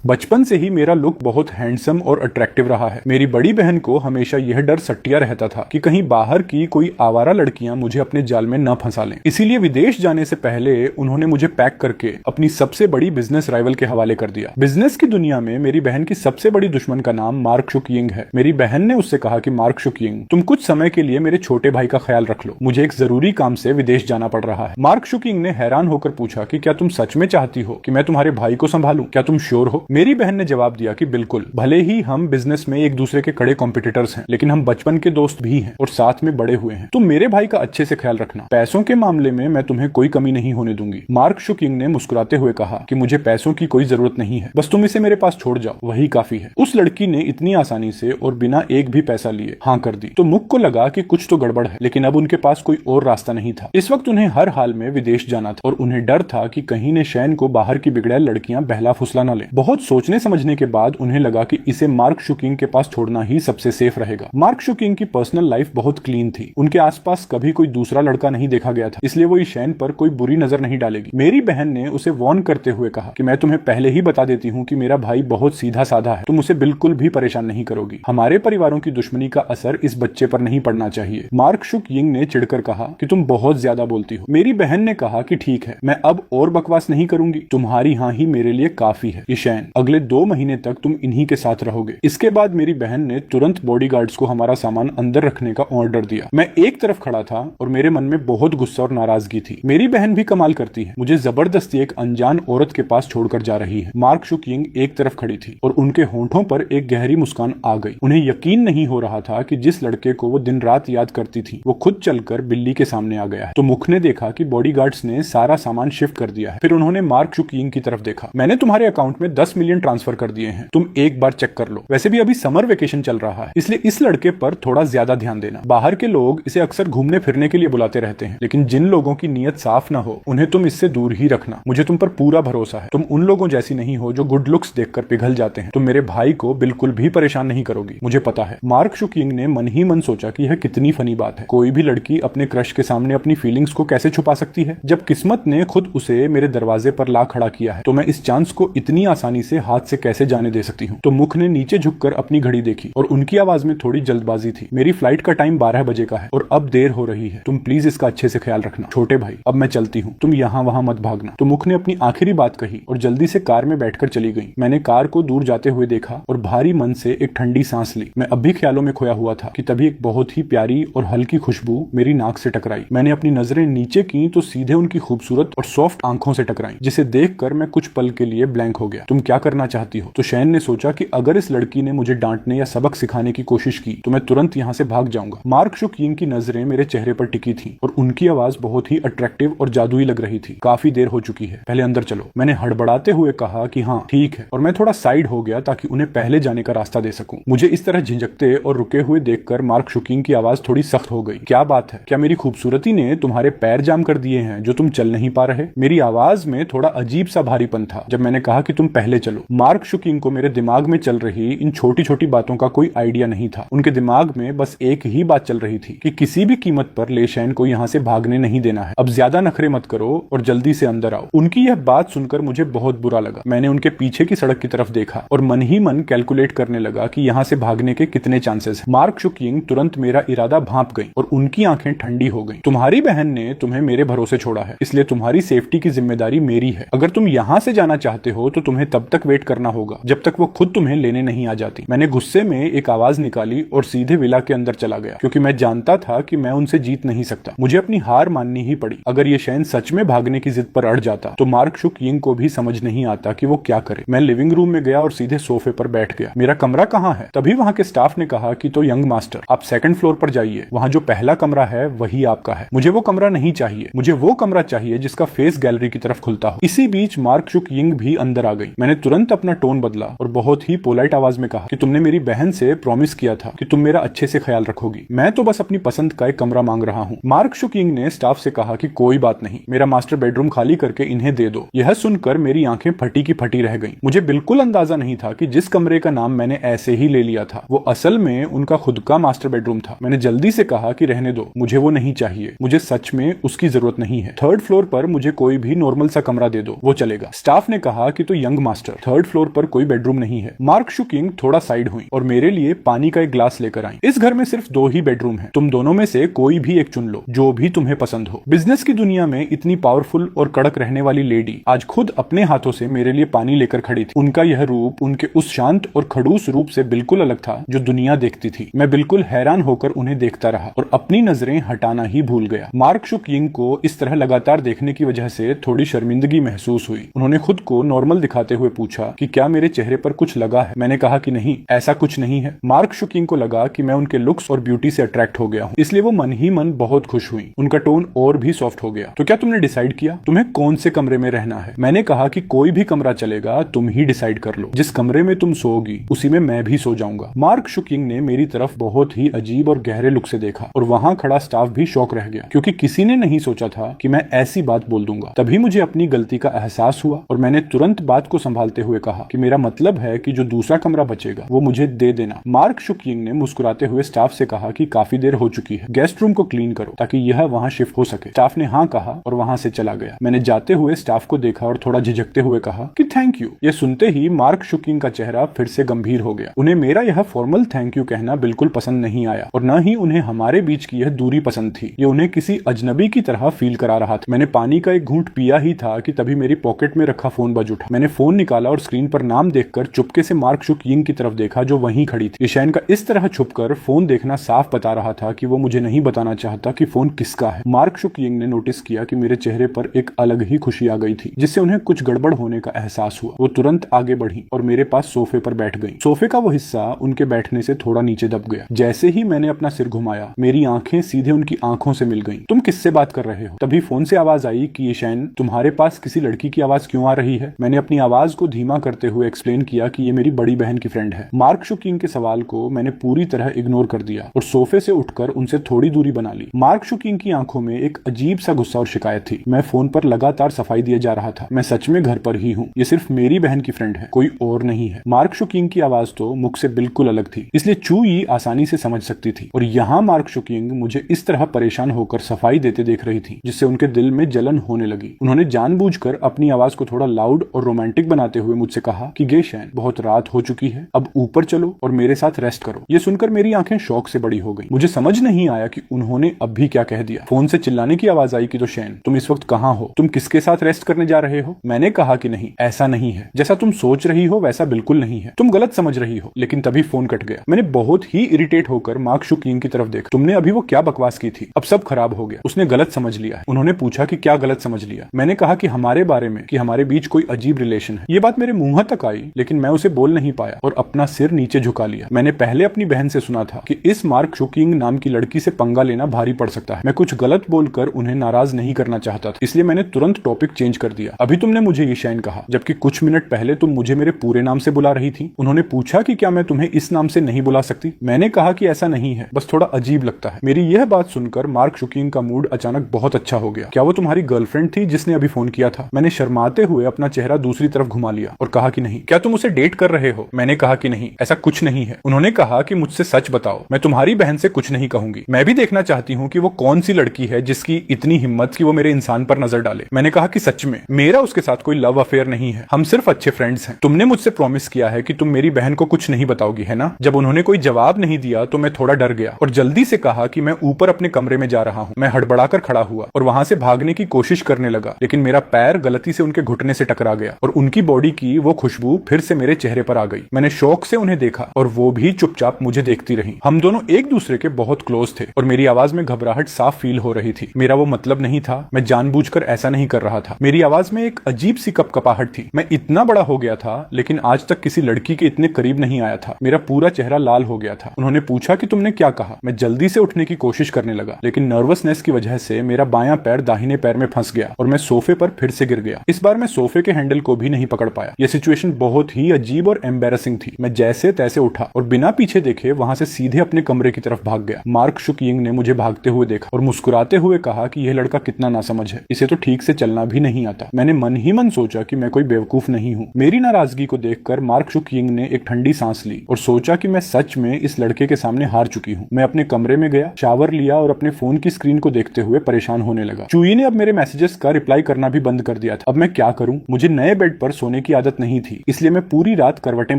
बचपन से ही मेरा लुक बहुत हैंडसम और अट्रैक्टिव रहा है। मेरी बड़ी बहन को हमेशा यह डर सट्टिया रहता था कि कहीं बाहर की कोई आवारा लड़कियां मुझे अपने जाल में न फंसा लें। इसीलिए विदेश जाने से पहले उन्होंने मुझे पैक करके अपनी सबसे बड़ी बिजनेस राइवल के हवाले कर दिया। बिजनेस की दुनिया में मेरी बहन की सबसे बड़ी दुश्मन का नाम मार्क शुकिंग है। मेरी बहन ने उससे कहा कि मार्क शुकिंग, तुम कुछ समय के लिए मेरे छोटे भाई का ख्याल रख लो, मुझे एक जरूरी काम से विदेश जाना पड़ रहा है। मार्क शुकिंग ने हैरान होकर पूछा कि क्या तुम सच में चाहती हो कि मैं तुम्हारे भाई को संभालूं? क्या तुम श्योर हो? मेरी बहन ने जवाब दिया कि बिल्कुल, भले ही हम बिजनेस में एक दूसरे के कड़े कॉम्पिटिटर्स हैं, लेकिन हम बचपन के दोस्त भी हैं और साथ में बड़े हुए हैं। तुम मेरे भाई का अच्छे से ख्याल रखना। पैसों के मामले में मैं तुम्हें कोई कमी नहीं होने दूंगी। मार्क शुकिंग ने मुस्कुराते हुए कहा कि मुझे पैसों की कोई जरूरत नहीं है, बस तुम इसे मेरे पास छोड़ जाओ, वही काफी है। उस लड़की ने इतनी आसानी से और बिना एक भी पैसा लिए हाँ कर दी तो मुक को लगा कि कुछ तो गड़बड़ है, लेकिन अब उनके पास कोई और रास्ता नहीं था। इस वक्त उन्हें हर हाल में विदेश जाना था और उन्हें डर था कि कहीं ने शैन को बाहर की बिगड़ैल लड़कियां बहला फुसला न ले। बहुत सोचने समझने के बाद उन्हें लगा कि इसे मार्क शुकिंग के पास छोड़ना ही सबसे सेफ रहेगा। मार्क शुकिंग की पर्सनल लाइफ बहुत क्लीन थी। उनके आसपास कभी कोई दूसरा लड़का नहीं देखा गया था, इसलिए वो शैन पर कोई बुरी नजर नहीं डालेगी। मेरी बहन ने उसे वार्न करते हुए कहा कि मैं तुम्हें पहले ही बता देती हूँ कि मेरा भाई बहुत सीधा साधा है, तुम उसे बिल्कुल भी परेशान नहीं करोगी। हमारे परिवारों की दुश्मनी का असर इस बच्चे पर नहीं पड़ना चाहिए। मार्क शुकिंग ने चिढ़कर कहा कि तुम बहुत ज्यादा बोलती हो। मेरी बहन ने कहा कि ठीक है, मैं अब और बकवास नहीं करूंगी, तुम्हारी हाँ ही मेरे लिए काफी है। ये शैन, अगले 2 महीने तक तुम इन्हीं के साथ रहोगे। इसके बाद मेरी बहन ने तुरंत बॉडीगार्ड्स को हमारा सामान अंदर रखने का ऑर्डर दिया। मैं एक तरफ खड़ा था और मेरे मन में बहुत गुस्सा और नाराजगी थी। मेरी बहन भी कमाल करती है, मुझे जबरदस्ती एक अनजान औरत के पास छोड़कर जा रही है। मार्क शुकिंग एक तरफ खड़ी थी और उनके होंठों पर एक गहरी मुस्कान आ गई। उन्हें यकीन नहीं हो रहा था कि जिस लड़के को वो दिन रात याद करती थी वो खुद चलकर बिल्ली के सामने आ गया है। तो मुख ने देखा कि बॉडीगार्ड्स ने सारा सामान शिफ्ट कर दिया है। फिर उन्होंने मार्क शुकिंग की तरफ देखा। मैंने तुम्हारे अकाउंट में 10 मिलियन ट्रांसफर कर दिए हैं, तुम एक बार चेक कर लो। वैसे भी अभी समर वेकेशन चल रहा है, इसलिए इस लड़के पर थोड़ा ज्यादा ध्यान देना। बाहर के लोग इसे अक्सर घूमने फिरने के लिए बुलाते रहते हैं, लेकिन जिन लोगों की नीयत साफ ना हो उन्हें तुम इससे दूर ही रखना। मुझे तुम पर पूरा भरोसा है। तुम उन लोगों जैसी नहीं हो जो गुड लुक्स देखकर पिघल जाते हैं। तुम मेरे भाई को बिल्कुल भी परेशान नहीं करोगी, मुझे पता है। मार्क शुकिंग ने मन ही मन सोचा कि यह कितनी फनी बात है। कोई भी लड़की अपने क्रश के सामने अपनी फीलिंग्स को कैसे छुपा सकती है? जब किस्मत ने खुद उसे मेरे दरवाजे पर ला खड़ा किया है तो मैं इस चांस को इतनी आसानी से हाथ से कैसे जाने दे सकती हूँ? तो मुख ने नीचे झुककर अपनी घड़ी देखी और उनकी आवाज में थोड़ी जल्दबाजी थी। मेरी फ्लाइट का टाइम 12 बजे का है और अब देर हो रही है, तुम प्लीज इसका अच्छे से ख्याल रखना। छोटे भाई, अब मैं चलती हूँ, तुम यहाँ वहाँ मत भागना। तो मुख ने अपनी आखिरी बात कही और जल्दी से कार में बैठकर चली गई। मैंने कार को दूर जाते हुए देखा और भारी मन से एक ठंडी सांस ली। मैं अब भी ख्यालों में खोया हुआ था कि तभी एक बहुत ही प्यारी और हल्की खुशबू मेरी नाक से टकराई। मैंने अपनी नजरें नीचे की तो सीधे उनकी खूबसूरत और सॉफ्ट आंखों से टकराई, जिसे देखकर मैं कुछ पल के लिए ब्लैंक हो गया। तुम क्या करना चाहती हो? तो शैन ने सोचा कि अगर इस लड़की ने मुझे डांटने या सबक सिखाने की कोशिश की तो मैं तुरंत यहाँ से भाग जाऊंगा। मार्क शुकिंग की नजरें मेरे चेहरे पर टिकी थी और उनकी आवाज बहुत ही अट्रैक्टिव और जादुई लग रही थी। काफी देर हो चुकी है, पहले अंदर चलो। मैंने हड़बड़ाते हुए कहा कि हाँ ठीक है, और मैं थोड़ा साइड हो गया ताकि उन्हें पहले जाने का रास्ता दे सकूं। मुझे इस तरह झिझकते और रुके हुए देखकर मार्क शुकिंग की आवाज थोड़ी सख्त हो गई। क्या बात है, क्या मेरी खूबसूरती ने तुम्हारे पैर जाम कर दिए हैं जो तुम चल नहीं पा रहे? मेरी आवाज में थोड़ा अजीब सा भारीपन था जब मैंने कहा कि तुम पहले चलो। मार्क शुकिंग को मेरे दिमाग में चल रही इन छोटी छोटी बातों का कोई आइडिया नहीं था। उनके दिमाग में बस एक ही बात चल रही थी कि किसी भी कीमत पर ले शैन को यहाँ से भागने नहीं देना है। अब ज्यादा नखरे मत करो और जल्दी से अंदर आओ। उनकी यह बात सुनकर मुझे बहुत बुरा लगा। मैंने उनके पीछे की सड़क की तरफ देखा और मन ही मन कैलकुलेट करने लगा कि यहाँ से भागने के कितने चांसेस हैं। मार्क शुकिंग तुरंत मेरा इरादा भांप गई और उनकी आंखें ठंडी हो गई। तुम्हारी बहन ने तुम्हें मेरे भरोसे छोड़ा है, इसलिए तुम्हारी सेफ्टी की जिम्मेदारी मेरी है। अगर तुम यहाँ से जाना चाहते हो तो तुम्हें तब तक वेट करना होगा जब तक वो खुद तुम्हें लेने नहीं आ जाती। मैंने गुस्से में एक आवाज निकाली और सीधे विला के अंदर चला गया, क्योंकि मैं जानता था कि मैं उनसे जीत नहीं सकता। मुझे अपनी हार माननी ही पड़ी। अगर ये शैन सच में भागने की जिद पर अड़ जाता तो मार्क शुकिंग को भी समझ नहीं आता कि वो क्या करे। मैं लिविंग रूम में गया और सीधे सोफे पर बैठ गया। मेरा कमरा कहाँ है? तभी वहाँ के स्टाफ ने कहा कि तो यंग मास्टर, आप 2nd फ्लोर पर जाइए, वहाँ जो पहला कमरा है वही आपका है। मुझे वो कमरा नहीं चाहिए, मुझे वो कमरा चाहिए जिसका फेस गैलरी की तरफ खुलता हो। इसी बीच मार्क शुकिंग भी अंदर आ गई। मैंने तुरंत अपना टोन बदला और बहुत ही पोलाइट आवाज में कहा कि तुमने मेरी बहन से प्रॉमिस किया था कि तुम मेरा अच्छे से ख्याल रखोगी। मैं तो बस अपनी पसंद का एक कमरा मांग रहा हूँ। मार्क शुकिंग ने स्टाफ से कहा कि कोई बात नहीं, मेरा मास्टर बेडरूम खाली करके इन्हें दे दो। यह सुनकर मेरी आंखें फटी की फटी रह गईं। मुझे बिल्कुल अंदाजा नहीं था कि जिस कमरे का नाम मैंने ऐसे ही ले लिया था वो असल में उनका खुद का मास्टर बेडरूम था। मैंने जल्दी से कहा कि रहने दो, मुझे वो नहीं चाहिए, मुझे सच में उसकी जरूरत नहीं है। 3rd फ्लोर पर मुझे कोई भी नॉर्मल सा कमरा दे दो, वो चलेगा। स्टाफ ने कहा कि तो young master master, third floor पर कोई बेडरूम नहीं है। मार्क शू किंग थोड़ा साइड हुई और मेरे लिए पानी का एक ग्लास लेकर आई। इस घर में सिर्फ 2 ही बेडरूम है, तुम दोनों में से कोई भी एक चुन लो, जो भी तुम्हें पसंद हो। बिजनेस की दुनिया में इतनी पावरफुल और कड़क रहने वाली लेडी आज खुद अपने हाथों से मेरे लिए पानी लेकर खड़ी थी। उनका यह रूप उनके उस शांत और खड़ूस रूप से बिल्कुल अलग था जो दुनिया देखती थी। मैं बिल्कुल हैरान होकर उन्हें देखता रहा और अपनी नजरें हटाना ही भूल गया। मार्क शू किंग को इस तरह लगातार देखने की वजह से थोड़ी शर्मिंदगी महसूस हुई। उन्होंने खुद को नॉर्मल दिखाते हुए पूछा कि क्या मेरे चेहरे पर कुछ लगा है। मैंने कहा कि नहीं, ऐसा कुछ नहीं है। मार्क शू किंग को लगा कि मैं उनके लुक्स और ब्यूटी से अट्रैक्ट हो गया हूँ, इसलिए वो मन ही मन बहुत खुश हुई। उनका टोन और भी सॉफ्ट हो गया। तो क्या तुमने डिसाइड किया तुम्हें कौन से कमरे में रहना है? मैंने कहा कि कोई भी कमरा चलेगा, तुम ही डिसाइड कर लो। जिस कमरे में तुम सोओगी उसी में मैं भी सो जाऊंगा। मार्क शू किंग ने मेरी तरफ बहुत ही अजीब और गहरे लुक से देखा और वहां खड़ा स्टाफ भी शॉक रह गया, क्योंकि किसी ने नहीं सोचा था कि मैं ऐसी बात बोल दूंगा। तभी मुझे अपनी गलती का एहसास हुआ और मैंने तुरंत बात को संभालते हुए कहा कि मेरा मतलब है कि जो दूसरा कमरा बचेगा वो मुझे दे देना। मार्क शू किंग ने मुस्कुराते हुए स्टाफ से कहा कि काफी देर हो चुकी है, गेस्ट रूम को क्लीन करो ताकि यह वहां शिफ्ट हो सके। स्टाफ ने हाँ कहा और वहां से चला गया। मैंने जाते हुए स्टाफ को देखा और थोड़ा झिझकते हुए कहा कि थैंक यू। यह सुनते ही मार्क शू किंग का चेहरा फिर से गंभीर हो गया। उन्हें मेरा यह फॉर्मल थैंक यू कहना बिल्कुल पसंद नहीं आया और न ही उन्हें हमारे बीच की यह दूरी पसंद थी। ये उन्हें किसी अजनबी की तरह फील करा रहा था। मैंने पानी का एक घूंट पिया ही था कि तभी मेरी पॉकेट में रखा फोन बज उठा। मैंने फोन निकाला और स्क्रीन पर नाम देखकर चुपके से मार्क शू किंग की तरफ देखा जो वहीं खड़ी थी। ईशैन का इस तरह छुपकर फोन देखना साफ बता रहा था कि वो मुझे नहीं बताना चाहता कि फोन किसका है। मार्क शू किंग ने नोटिस किया कि मेरे चेहरे पर एक अलग ही खुशी आ गई थी, जिससे उन्हें कुछ गड़बड़ होने का एहसास हुआ। वो तुरंत आगे बढ़ी और मेरे पास सोफे पर बैठ गई। सोफे का वो हिस्सा उनके बैठने से थोड़ा नीचे दब गया। जैसे ही मैंने अपना सिर घुमाया, मेरी आंखें सीधे उनकी आंखों से मिल गईं। तुम किससे बात कर रहे हो? तभी फोन से आवाज आई कि ईशैन, तुम्हारे पास किसी लड़की की आवाज क्यों आ रही है? मैंने अपनी आवाज को धीमा करते हुए एक्सप्लेन किया कि ये मेरी बड़ी बहन की फ्रेंड है। मार्क शू किंग के सवाल को मैंने पूरी तरह इग्नोर कर दिया और सोफे से उठकर उनसे थोड़ी दूरी बना ली। मार्क शू किंग की आंखों में एक अजीब सा गुस्सा और शिकायत थी। मैं फोन पर लगातार सफाई दिए जा रहा था। मैं सच में घर पर ही हूँ। ये सिर्फ मेरी बहन की फ्रेंड है, कोई और नहीं है। मार्क शू किंग की आवाज तो मुख से बिल्कुल अलग थी, इसलिए चू यी आसानी से समझ सकती थी। और यहाँ मार्क शू किंग मुझे इस तरह परेशान होकर सफाई देते देख रही थी, जिससे उनके दिल में जलन होने लगी। उन्होंने जानबूझकर अपनी आवाज को थोड़ा लाउड और रोमांटिक बनाते हुए मुझसे कहा कि गे शैन, बहुत रात हो चुकी है, अब ऊपर चलो और मेरे साथ रेस्ट करो। ये सुनकर मेरी आंखें शौक से बड़ी हो गई। मुझे समझ नहीं आया कि उन्होंने अब भी क्या कह दिया। फोन से चिल्लाने की आवाज आई कि तो शैन, तुम इस वक्त कहाँ हो? तुम किसके साथ रेस्ट करने जा रहे हो? मैंने कहा कि नहीं, ऐसा नहीं है। जैसा तुम सोच रही हो वैसा बिल्कुल नहीं है। तुम गलत समझ रही हो। लेकिन तभी फोन कट गया। मैंने बहुत ही इरिटेट होकर मार्क शू किंग की तरफ देखा। तुमने अभी वो क्या बकवास की थी? अब सब खराब हो गया। उसने गलत समझ लिया है। उन्होंने पूछा कि क्या गलत समझ लिया? मैंने कहा कि हमारे बारे में, कि हमारे बीच कोई अजीब रिलेशन है। ये बात मेरे मुंह तक आई, लेकिन मैं उसे बोल नहीं पाया और अपना सिर नीचे झुका लिया। मैंने पहले अपनी बहन से सुना था कि इस मार्क शू किंग नाम की लड़की से पंगा लेना भारी पड़ सकता है। मैं कुछ गलत बोलकर उन्हें नाराज नहीं करना चाहता था, इसलिए मैंने तुरंत टॉपिक चेंज कर दिया। अभी तुमने मुझे ईशैन कहा, जबकि कुछ मिनट पहले तुम मुझे मेरे पूरे नाम से बुला रही थी। उन्होंने पूछा कि क्या मैं तुम्हें इस नाम से नहीं बुला सकती? मैंने कहा कि ऐसा नहीं है, बस थोड़ा अजीब लगता है। मेरी यह बात सुनकर मार्क शू किंग का मूड अचानक बहुत अच्छा हो गया। क्या वो तुम्हारी गर्लफ्रेंड थी जिसने अभी फोन किया था? मैंने शर्माते हुए अपना चेहरा दूसरी तरफ घुमा लिया और कहा कि नहीं। क्या तुम उसे डेट कर रहे हो? मैंने कहा कि नहीं, ऐसा कुछ नहीं है। उन्होंने कहा कि मुझसे सच बताओ। मैं तुम्हारी बहन से कुछ नहीं कहूंगी। मैं भी देखना चाहती हूँ कि वो कौन सी लड़की है जिसकी इतनी हिम्मत कि वो मेरे इंसान पर नजर डाले। मैंने कहा कि सच में मेरा उसके साथ कोई लव अफेयर नहीं है, हम सिर्फ अच्छे फ्रेंड्स हैं। तुमने मुझसे प्रॉमिस किया है कि तुम मेरी बहन को कुछ नहीं बताओगी, है ना? जब उन्होंने कोई जवाब नहीं दिया तो मैं थोड़ा डर गया और जल्दी से कहा कि मैं ऊपर अपने कमरे में जा रहा हूँ। मैं हड़बड़ाकर खड़ा हुआ और वहां से भागने की कोशिश करने लगा, लेकिन मेरा पैर गलती से उनके घुटने से टकरा गया और उनकी बॉडी की वो खुशबू फिर से मेरे चेहरे पर आ गई। मैंने शौक से उन्हें देखा और वो भी चुपचाप मुझे देखती रही। हम दोनों एक दूसरे के बहुत क्लोज थे और मेरी आवाज में घबराहट साफ फील हो रही थी। मेरा वो मतलब नहीं था, मैं जानबूझकर ऐसा नहीं कर रहा था। मेरी आवाज में एक अजीब सी कपकपाहट थी। मैं इतना बड़ा हो गया था, लेकिन आज तक किसी लड़की के इतने करीब नहीं आया था। मेरा पूरा चेहरा लाल हो गया था। उन्होंने पूछा कि तुमने क्या कहा? मैं जल्दी से उठने की कोशिश करने लगा, लेकिन नर्वसनेस की वजह से मेरा बायां पैर दाहिने पैर में फंस गया और मैं सोफे पर फिर से गिर गया। इस बार मैं सोफे के हैंडल को भी नहीं पकड़ पाया। यह सिचुएशन बहुत ही अजीब और एम्बैरेसिंग थी। मैं जैसे तैसे उठा और बिना पीछे देखे वहां से सीधे अपने कमरे की तरफ भाग गया। मार्क शू किंग ने मुझे भागते हुए देखा और मुस्कुराते हुए कहा कि यह लड़का कितना नासमझ है, इसे तो ठीक से चलना भी नहीं आता। मैंने मन ही मन सोचा कि मैं कोई बेवकूफ नहीं हूँ। मेरी नाराजगी को देखकर मार्क शू किंग ने एक ठंडी सांस ली और सोचा कि मैं सच में इस लड़के के सामने हार चुकी हूँ। मैं अपने कमरे में गया, शावर लिया और अपने फोन की स्क्रीन को देखते हुए परेशान होने लगा। चूई ने अब मेरे मैसेजेस का रिप्लाई करना भी बंद कर दिया था। अब मैं क्या करूं? मुझे नए बेड पर सोने सोने की आदत नहीं थी, इसलिए मैं पूरी रात करवटें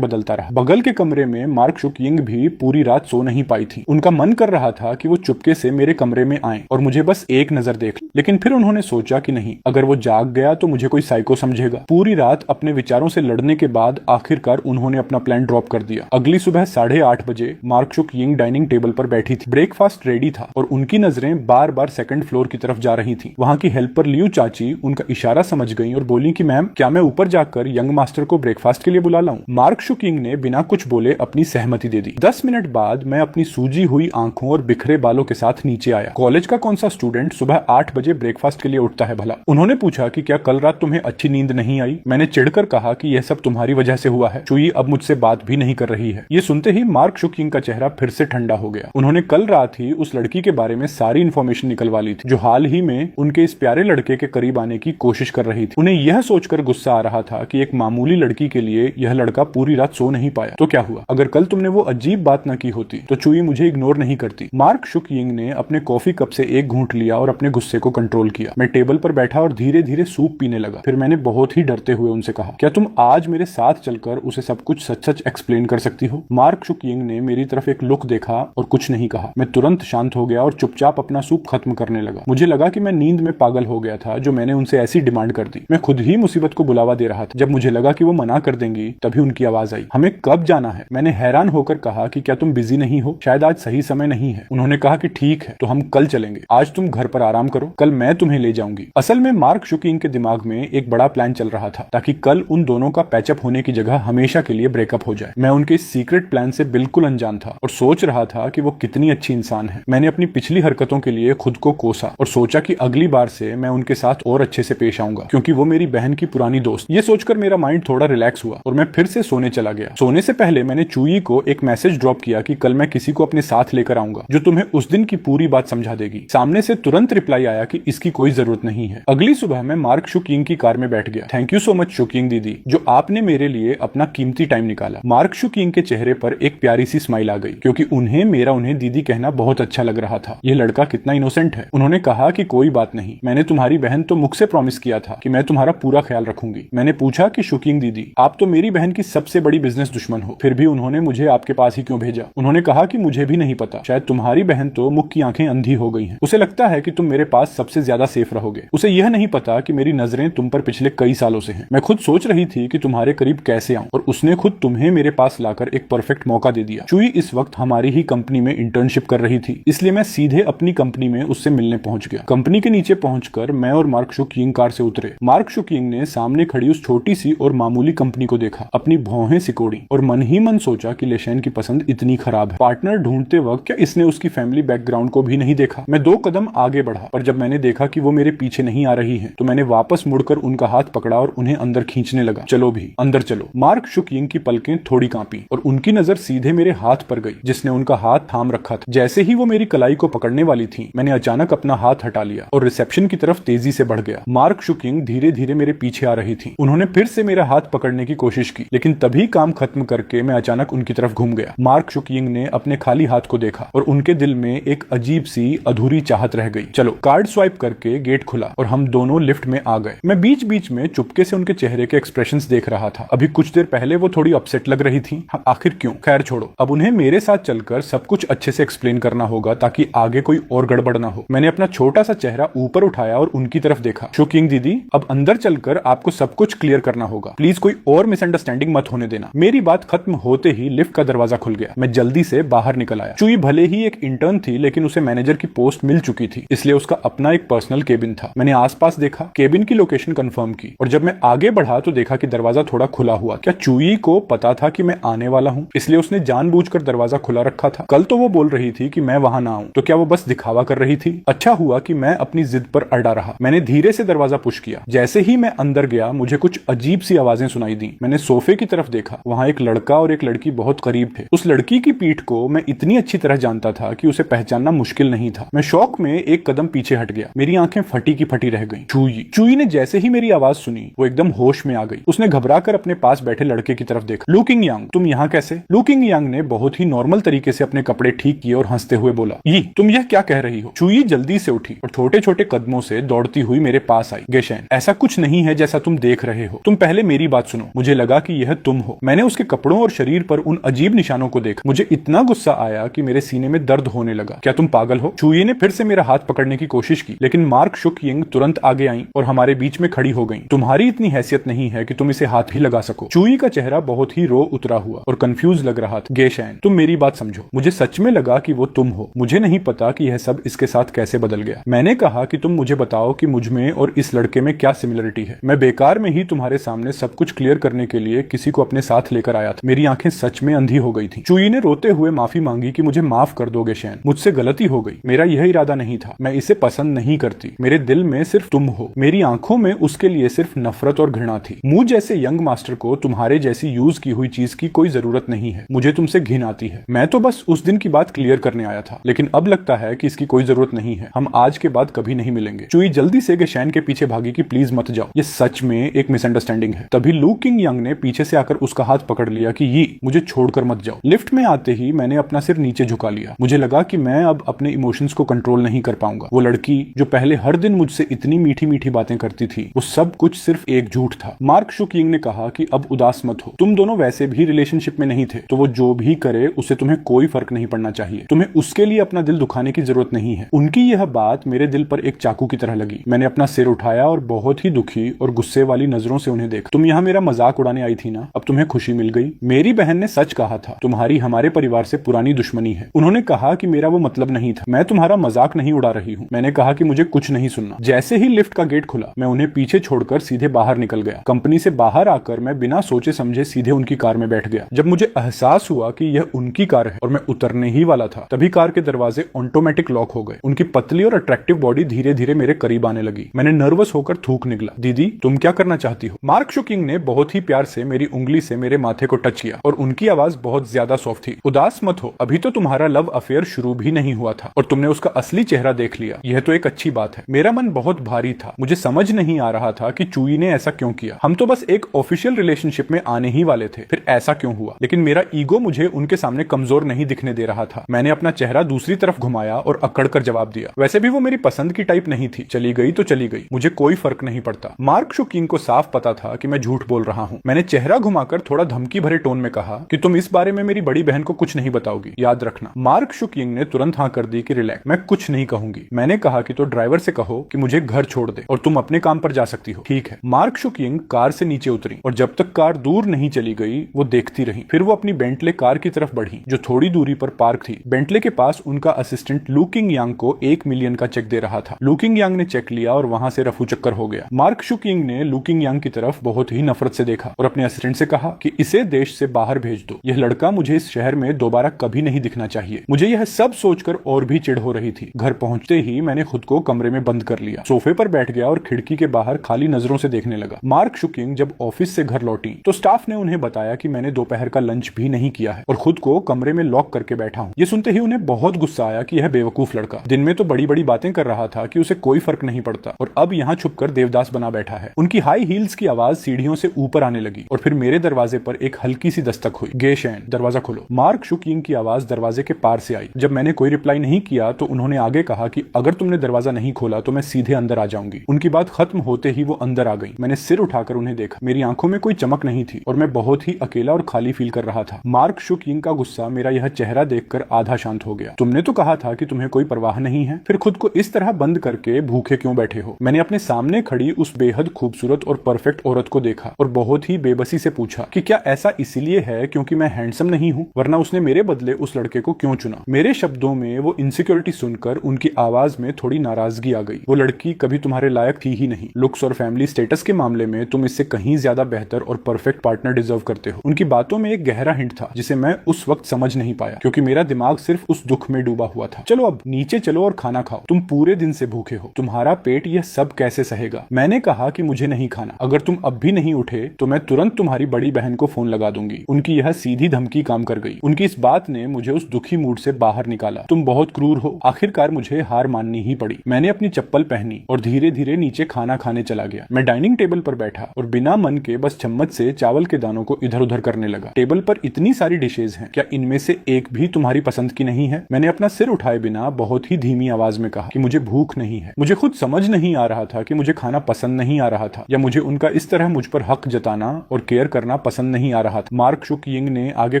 बदलता रहा। बगल के कमरे में मार्क शुकिंग भी पूरी रात सो नहीं पाई थी। उनका मन कर रहा था कि वो चुपके से मेरे कमरे में आएं और मुझे बस एक नजर देख लें, लेकिन फिर उन्होंने सोचा कि नहीं, अगर वो जाग गया तो मुझे कोई साइको समझेगा। पूरी रात अपने विचारों से लड़ने के बाद आखिरकार उन्होंने अपना प्लान ड्रॉप कर दिया। अगली सुबह 8:30 बजे मार्क शुकिंग डाइनिंग टेबल पर बैठी थी। ब्रेकफास्ट रेडी था और उनकी नजरें बार बार सेकंड फ्लोर की तरफ जा रही थी। वहां की हेल्पर लियू चाची उनका इशारा समझ गई और बोली कि मैम, क्या मैं ऊपर जाकर यंग मास्टर को ब्रेकफास्ट के लिए बुला लाऊं? मार्क शुकिंग ने बिना कुछ बोले अपनी सहमति दे दी। 10 मिनट बाद मैं अपनी सूजी हुई आंखों और बिखरे बालों के साथ नीचे आया। कॉलेज का कौन सा स्टूडेंट सुबह 8 बजे ब्रेकफास्ट के लिए उठता है भला? उन्होंने पूछा कि क्या कल रात तुम्हें अच्छी नींद नहीं आई? मैंने चिढ़कर कहा कि यह सब तुम्हारी वजह से हुआ है। चुई अब मुझसे बात भी नहीं कर रही है। ये सुनते ही मार्क शुकिंग का चेहरा फिर से ठंडा हो गया। उन्होंने कल रात ही उस लड़की के बारे में सारी इन्फॉर्मेशन निकलवा ली थी, जो हाल ही में उनके इस प्यारे लड़के के करीब आने की कोशिश कर रही थी। उन्हें यह सोचकर गुस्सा आ रहा था कि एक मामूली लड़की के लिए यह लड़का पूरी रात सो नहीं पाया। तो क्या हुआ? अगर कल तुमने वो अजीब बात न की होती तो चुई मुझे इग्नोर नहीं करती। मार्क शुकिंग ने अपने कॉफी कप से एक घूंट लिया और अपने गुस्से को कंट्रोल किया। मैं टेबल पर बैठा और धीरे धीरे सूप पीने लगा। फिर मैंने बहुत ही डरते हुए उनसे कहा, क्या तुम आज मेरे साथ चलकर उसे सब कुछ सच सच एक्सप्लेन कर सकती हो? मार्क शुकिंग ने मेरी तरफ एक लुक देखा और कुछ नहीं कहा। मैं तुरंत शांत हो गया और चुपचाप अपना सूप खत्म करने लगा। मुझे लगा कि मैं नींद में पागल हो गया था जो मैंने उनसे ऐसी डिमांड कर दी। मैं खुद ही मुसीबत को बुलावा दे रहा था। जब मुझे लगा कि वो मना कर देंगी तभी उनकी आवाज आई, हमें कब जाना है? मैंने हैरान होकर कहा कि क्या तुम बिजी नहीं हो? शायद आज सही समय नहीं है। उन्होंने कहा कि ठीक है, तो हम कल चलेंगे। आज तुम घर पर आराम करो, कल मैं तुम्हें ले जाऊंगी। असल में मार्क शुकिंग के दिमाग में एक बड़ा प्लान चल रहा था ताकि कल उन दोनों का पैचअप होने की जगह हमेशा के लिए ब्रेकअप हो जाए। मैं उनके इस सीक्रेट प्लान से बिल्कुल अनजान था और सोच रहा था कि वो कितनी अच्छी इंसान है। मैंने अपनी पिछली हरकतों के लिए खुद को कोसा और सोचा कि अगली बार से मैं उनके साथ और अच्छे से पेश आऊंगा, क्योंकि वो मेरी बहन की पुरानी दोस्त। ये सोचकर मेरा माइंड थोड़ा रिलैक्स हुआ और मैं फिर से सोने चला गया। सोने से पहले मैंने चुई को एक मैसेज ड्रॉप किया कि कल मैं किसी को अपने साथ लेकर आऊंगा जो तुम्हें उस दिन की पूरी बात समझा देगी। सामने से तुरंत रिप्लाई आया कि इसकी कोई जरूरत नहीं है। अगली सुबह मैं मार्क शुकिंग की कार में बैठ गया। थैंक यू सो मच शुकिंग दीदी, जो आपने मेरे लिए अपना कीमती टाइम निकाला। मार्क शुकिंग के चेहरे पर एक प्यारी सी स्माइल आ गई, क्योंकि उन्हें दीदी कहना बहुत अच्छा लग रहा था। यह लड़का कितना इनोसेंट है। उन्होंने कहा कि कोई बात नहीं, मैंने तुम्हारी बहन तो मुझसे प्रॉमिस किया था कि मैं तुम्हारा पूरा ख्याल रखूंगी। मैंने पूछा कि शुकिंग दीदी, आप तो मेरी बहन की सबसे बड़ी बिजनेस दुश्मन हो, फिर भी उन्होंने मुझे आपके पास ही क्यों भेजा? उन्होंने कहा कि मुझे भी नहीं पता, शायद तुम्हारी बहन तो मुख की आंखें अंधी हो गई हैं। उसे लगता है कि तुम मेरे पास सबसे ज्यादा सेफ रहोगे। उसे यह नहीं पता कि मेरी नजरें तुम पर पिछले कई सालों से हैं। मैं खुद सोच रही थी कि तुम्हारे करीब कैसे आऊं, और उसने खुद तुम्हें मेरे पास लाकर एक परफेक्ट मौका दे दिया। चुई इस वक्त हमारी ही कंपनी में इंटर्नशिप कर रही थी, इसलिए मैं सीधे अपनी कंपनी में उससे मिलने पहुंच गया। कंपनी के नीचे पहुंचकर मैं और मार्क शुकिंग कार से उतरे। मार्क शुकिंग ने सामने खड़ी उस छोटी सी और मामूली कंपनी को देखा, अपनी भौहें सिकोड़ी और मन ही मन सोचा कि लेशैन की पसंद इतनी खराब है। पार्टनर ढूंढते वक्त क्या इसने उसकी फैमिली बैकग्राउंड को भी नहीं देखा? मैं 2 कदम आगे बढ़ा, पर जब मैंने देखा कि वो मेरे पीछे नहीं आ रही है तो मैंने वापस मुड़कर उनका हाथ पकड़ा और उन्हें अंदर खींचने लगा। चलो भी, अंदर चलो। मार्क शुकिंग की पलकें थोड़ी कांपी और उनकी नजर सीधे मेरे हाथ पर गई, जिसने उनका हाथ थाम रखा था। जैसे ही वो मेरी कलाई को पकड़ने वाली थी, मैंने अचानक अपना हाथ हटा लिया और रिसेप्शन की तरफ तेजी से बढ़ गया। मार्क शुकिंग धीरे धीरे मेरे पीछे आ रही थी। उन्होंने फिर से मेरा हाथ पकड़ने की कोशिश की, लेकिन तभी काम खत्म करके मैं अचानक उनकी तरफ घूम गया। मार्क शुकिंग ने अपने खाली हाथ को देखा और उनके दिल में एक अजीब सी अधूरी चाहत रह गई। चलो, कार्ड स्वाइप करके गेट खुला और हम दोनों लिफ्ट में आ गए। मैं बीच बीच में चुपके से उनके चेहरे के एक्सप्रेशंस देख रहा था। अभी कुछ देर पहले वो थोड़ी अपसेट लग रही थी। आखिर क्यों? खैर छोड़ो, अब उन्हें मेरे साथ चलकर सब कुछ अच्छे से एक्सप्लेन करना होगा ताकि आगे कोई और गड़बड़ ना हो। मैंने अपना छोटा सा चेहरा ऊपर उठाया और उनकी तरफ देखा। शुकिंग दीदी, अब अंदर चलकर आपको सब कुछ क्लियर करना होगा। प्लीज कोई और मिसअंडरस्टैंडिंग मत होने देना। मेरी बात खत्म होते ही लिफ्ट का दरवाजा खुल गया। मैं जल्दी से बाहर निकल आया। चुई भले ही एक इंटर्न थी, लेकिन उसे मैनेजर की पोस्ट मिल चुकी थी, इसलिए उसका अपना एक पर्सनल केबिन था। मैंने आसपास देखा, केबिन की लोकेशन कंफर्म की और जब मैं आगे बढ़ा तो देखा कि दरवाजा थोड़ा खुला हुआ। क्या चुई को पता था कि मैं आने वाला हूँ, इसलिए उसने जानबूझकर दरवाजा खुला रखा था? कल तो वो बोल रही थी कि मैं वहां ना आऊं, तो क्या वो बस दिखावा कर रही थी? अच्छा हुआ कि मैं अपनी जिद पर अड़ा रहा। मैंने धीरे से दरवाजा पुश किया। जैसे ही मैं अंदर गया, मुझे कुछ अजीब सी आवाजें सुनाई दी। मैंने सोफे की तरफ देखा, वहां एक लड़का और एक लड़की बहुत करीब थे। उस लड़की की पीठ को मैं इतनी अच्छी तरह जानता था कि उसे पहचानना मुश्किल नहीं था। मैं शौक में एक कदम पीछे हट गया। मेरी आंखें फटी की फटी रह गईं। चुई ने जैसे ही मेरी आवाज सुनी, वो एकदम होश में आ गई। उसने घबराकर अपने पास बैठे लड़के की तरफ देखा। लुकिंग यंग, तुम यहाँ कैसे? लुकिंग यंग ने बहुत ही नॉर्मल तरीके से अपने कपड़े ठीक किए और हंसते हुए बोला, ये तुम यह क्या कह रही हो? चुई जल्दी से उठी और छोटे छोटे कदमों से दौड़ती हुई मेरे पास आई। गेशैन, ऐसा कुछ नहीं है जैसा तुम देख रहे हो। तुम पहले मेरी बात सुनो। मुझे लगा कि यह तुम हो। मैंने उसके कपड़ों और शरीर पर उन अजीब निशानों को देखा। मुझे इतना गुस्सा आया कि मेरे सीने में दर्द होने लगा। क्या तुम पागल हो? चुई ने फिर से मेरा हाथ पकड़ने की कोशिश की, लेकिन मार्क शुक यिंग तुरंत आगे आई और हमारे बीच में खड़ी हो गई। तुम्हारी इतनी हैसियत नहीं है कि तुम इसे हाथ भी लगा सको। चुई का चेहरा बहुत ही रो उतरा हुआ और कंफ्यूज लग रहा था। गेशैन, तुम मेरी बात समझो। मुझे सच में लगा कि वो तुम हो। मुझे नहीं पता कि यह सब इसके साथ कैसे बदल गया। मैंने कहा कि तुम मुझे बताओ कि मुझ में और इस लड़के में क्या सिमिलरिटी है। मैं बेकार में ही तुम्हारे सामने सब कुछ क्लियर करने के लिए किसी को अपने साथ लेकर आया था। मेरी आंखें सच में अंधी हो गई थी। चुई ने रोते हुए माफी मांगी कि मुझे माफ कर दो गेशैन, मुझसे गलती हो गई। मेरा यह इरादा नहीं था। मैं इसे पसंद नहीं करती। मेरे दिल में सिर्फ तुम हो। मेरी आंखों में उसके लिए सिर्फ नफरत और घृणा थी। मुझ जैसे यंग मास्टर को तुम्हारे जैसी यूज की हुई चीज की कोई जरूरत नहीं है। मुझे तुमसे घिन आती है। मैं तो बस उस दिन की बात क्लियर करने आया था, लेकिन अब लगता है कि इसकी कोई जरूरत नहीं है। हम आज के बाद कभी नहीं मिलेंगे। चुई जल्दी से गेशैन के पीछे भागी कि प्लीज मत जाओ, ये सच में एक मिसअंडरस्टैंडिंग है। तभी लू किंग यंग ने पीछे से आकर उसका हाथ पकड़ लिया कि ये मुझे छोड़कर मत जाओ। लिफ्ट में आते ही मैंने अपना सिर नीचे झुका लिया। मुझे लगा कि मैं अब अपने इमोशंस को कंट्रोल नहीं कर पाऊंगा। वो लड़की जो पहले हर दिन मुझसे इतनी मीठी मीठी बातें करती थी, वो सब कुछ सिर्फ एक झूठ था। मार्क शुक यिंग ने कहा कि अब उदास मत हो। तुम दोनों वैसे भी रिलेशनशिप में नहीं थे, तो वो जो भी करे उससे तुम्हें कोई फर्क नहीं पड़ना चाहिए। तुम्हें उसके लिए अपना दिल दुखाने की जरूरत नहीं है। उनकी यह बात मेरे दिल पर एक चाकू की तरह लगी। मैंने अपना सिर उठाया और बहुत ही दुखी और गुस्से वाली नजरों से उन्हें देखा। तुम यहाँ मेरा मजाक उड़ाने आई थी ना, अब तुम्हें खुशी मिल गई। मेरी बहन ने सच कहा था, तुम्हारी हमारे परिवार से पुरानी दुश्मनी है। उन्होंने कहा कि मेरा वो मतलब नहीं था। मैं तुम्हारा मजाक नहीं उड़ा रही हूँ। मैंने कहा कि मुझे कुछ नहीं सुनना। जैसे ही लिफ्ट का गेट खुला, मैं उन्हें पीछे छोड़कर सीधे बाहर निकल गया। कंपनी से बाहर आकर मैं बिना सोचे समझे सीधे उनकी कार में बैठ गया। जब मुझे एहसास हुआ कि यह उनकी कार है और मैं उतरने ही वाला था, तभी कार के दरवाजे ऑटोमेटिक लॉक हो गए। उनकी पतली और अट्रैक्टिव बॉडी धीरे धीरे मेरे करीब आने लगी। मैंने नर्वस होकर थूक निकला, दीदी तुम क्या करना चाहती हो? मार्क शुक यिंग ने बहुत ही प्यार से मेरी उंगली से मेरे माथे को टच किया और उनकी आवाज बहुत ज्यादा सॉफ्ट थी। उदास मत हो, अभी तो तुम्हारा लव अफेयर शुरू भी नहीं हुआ था और तुमने उसका असली चेहरा देख लिया। यह तो एक अच्छी बात है। मेरा मन बहुत भारी था। मुझे समझ नहीं आ रहा था कि चुई ने ऐसा क्यों किया। हम तो बस एक ऑफिशियल रिलेशनशिप में आने ही वाले थे, फिर ऐसा क्यों हुआ? लेकिन मेरा ईगो मुझे उनके सामने कमजोर नहीं दिखने दे रहा था। मैंने अपना चेहरा दूसरी तरफ घुमाया और अकड़ कर जवाब दिया, वैसे भी वो मेरी पसंद की टाइप नहीं थी। चली गई तो चली गई, मुझे कोई फर्क नहीं पड़ता। मार्क शुक यिंग को साफ पता था कि मैं झूठ बोल रहा हूँ। मैंने चेहरा घुमाकर थोड़ा धमकी भरे टोन में कहा कि तुम इस बारे में मेरी बड़ी बहन को कुछ नहीं बताओगी, याद रखना। मार्क शुक यिंग ने तुरंत हाँ कर दी कि रिलैक्स, मैं कुछ नहीं कहूंगी। मैंने कहा कि तो ड्राइवर से कहो कि मुझे घर छोड़ दे और तुम अपने काम पर जा सकती हो। ठीक है। मार्क शुक यिंग कार से नीचे उतरी और जब तक कार दूर नहीं चली गई वो देखती रही। फिर वो अपनी बेंटले कार की तरफ बढ़ी जो थोड़ी दूरी पर पार्क थी। बेंटले के पास उनका असिस्टेंट लू किंग यांग को 1 मिलियन का चेक दे रहा था। लू किंग यांग ने चेक लिया और वहां से रफू चक्कर हो गया। मार्क शुक यिंग ने लू किंग यांग की तरफ बहुत ही नफरत से देखा और अपने असिस्टेंट से कहा कि इसे देश से बाहर भेज दो। यह लड़का मुझे इस शहर में दोबारा कभी नहीं दिखना चाहिए। मुझे यह सब सोचकर और भी चिढ़ हो रही थी। घर पहुंचते ही मैंने खुद को कमरे में बंद कर लिया, सोफे पर बैठ गया और खिड़की के बाहर खाली नजरों से देखने लगा। मार्क शुक यिंग जब ऑफिस से घर लौटी तो स्टाफ ने उन्हें बताया कि मैंने दोपहर का लंच भी नहीं किया है और खुद को कमरे में लॉक करके बैठा हूँ। ये सुनते ही उन्हें बहुत गुस्सा आया कि यह बेवकूफ लड़का दिन में तो बड़ी बड़ी बातें कर रहा था कि उसे कोई फर्क नहीं पड़ता और अब यहाँ छुपकर देवदास बना बैठा है। उनकी हाई हील्स की आवाज सीढ़ियों से ऊपर आने लगी और फिर मेरे दरवाजे पर एक हल्की सी दस्तक हुई। गेशैन, दरवाजा खोलो। मार्क शुक यिंग की आवाज दरवाजे के पार से आई। जब मैंने कोई रिप्लाई नहीं किया तो उन्होंने आगे कहा कि अगर तुमने दरवाजा नहीं खोला तो मैं सीधे अंदर आ जाऊंगी। उनकी बात खत्म होते ही वो अंदर आ गई। मैंने सिर उठाकर उन्हें देखा। मेरी आंखों में कोई चमक नहीं थी और मैं बहुत ही अकेला और खाली फील कर रहा था। मार्क शुक यिंग का गुस्सा मेरा यह चेहरा देखकर आधा शांत हो गया। तुमने तो कहा था कि तुम्हें कोई परवाह नहीं है, फिर खुद को इस तरह बंद करके भूखे क्यों बैठे हो? मैंने अपने सामने खड़ी उस बेहद खूबसूरत और परफेक्ट औरत को देखा और बहुत ही बेबसी से पूछा कि क्या ऐसा इसलिए है क्योंकि मैं हैंडसम नहीं हूँ, वरना उसने मेरे बदले उस लड़के को क्यों चुना? मेरे शब्दों में वो इनसिक्योरिटी सुनकर उनकी आवाज में थोड़ी नाराजगी आ गई। वो लड़की कभी तुम्हारे लायक थी ही नहीं। लुक्स और फैमिली स्टेटस के मामले में तुम इससे कहीं ज्यादा बेहतर और परफेक्ट पार्टनर डिजर्व करते हो। उनकी बातों में एक गहरा हिंट था जिसे मैं उस वक्त समझ नहीं पाया क्योंकि मेरा दिमाग सिर्फ उस दुख में डूबा हुआ था। चलो अब नीचे चलो और खाना खाओ। तुम पूरे दिन से भूखे हो, तुम्हारा पेट यह सब कैसे सहेगा? मैंने कहा कि मुझे नहीं खाना। अगर तुम अब भी नहीं उठे तो मैं तुरंत तुम्हारी बड़ी बहन को फोन लगा दूंगी। उनकी यह सीधी धमकी काम कर गई। उनकी इस बात ने मुझे उस दुखी मूड से बाहर निकाला। तुम बहुत क्रूर हो। आखिरकार मुझे हार माननी ही पड़ी। मैंने अपनी चप्पल पहनी और धीरे धीरे नीचे खाना खाने चला गया। मैं डाइनिंग टेबल पर बैठा और बिना मन के बस चम्मच से चावल के दानों को इधर उधर करने लगा। टेबल पर इतनी सारी डिशेज हैं, क्या इनमें से एक भी तुम्हारी पसंद की नहीं है? मैंने अपना सिर उठाए बिना बहुत ही धीमी आवाज में कहा कि मुझे भूख नहीं है। मुझे खुद समझ नहीं आ रहा था कि मुझे खाना पसंद नहीं आ रहा था या मुझे उनका इस तरह मुझ पर हक जताना और केयर करना पसंद नहीं आ रहा था। मार्क शुक यिंग ने आगे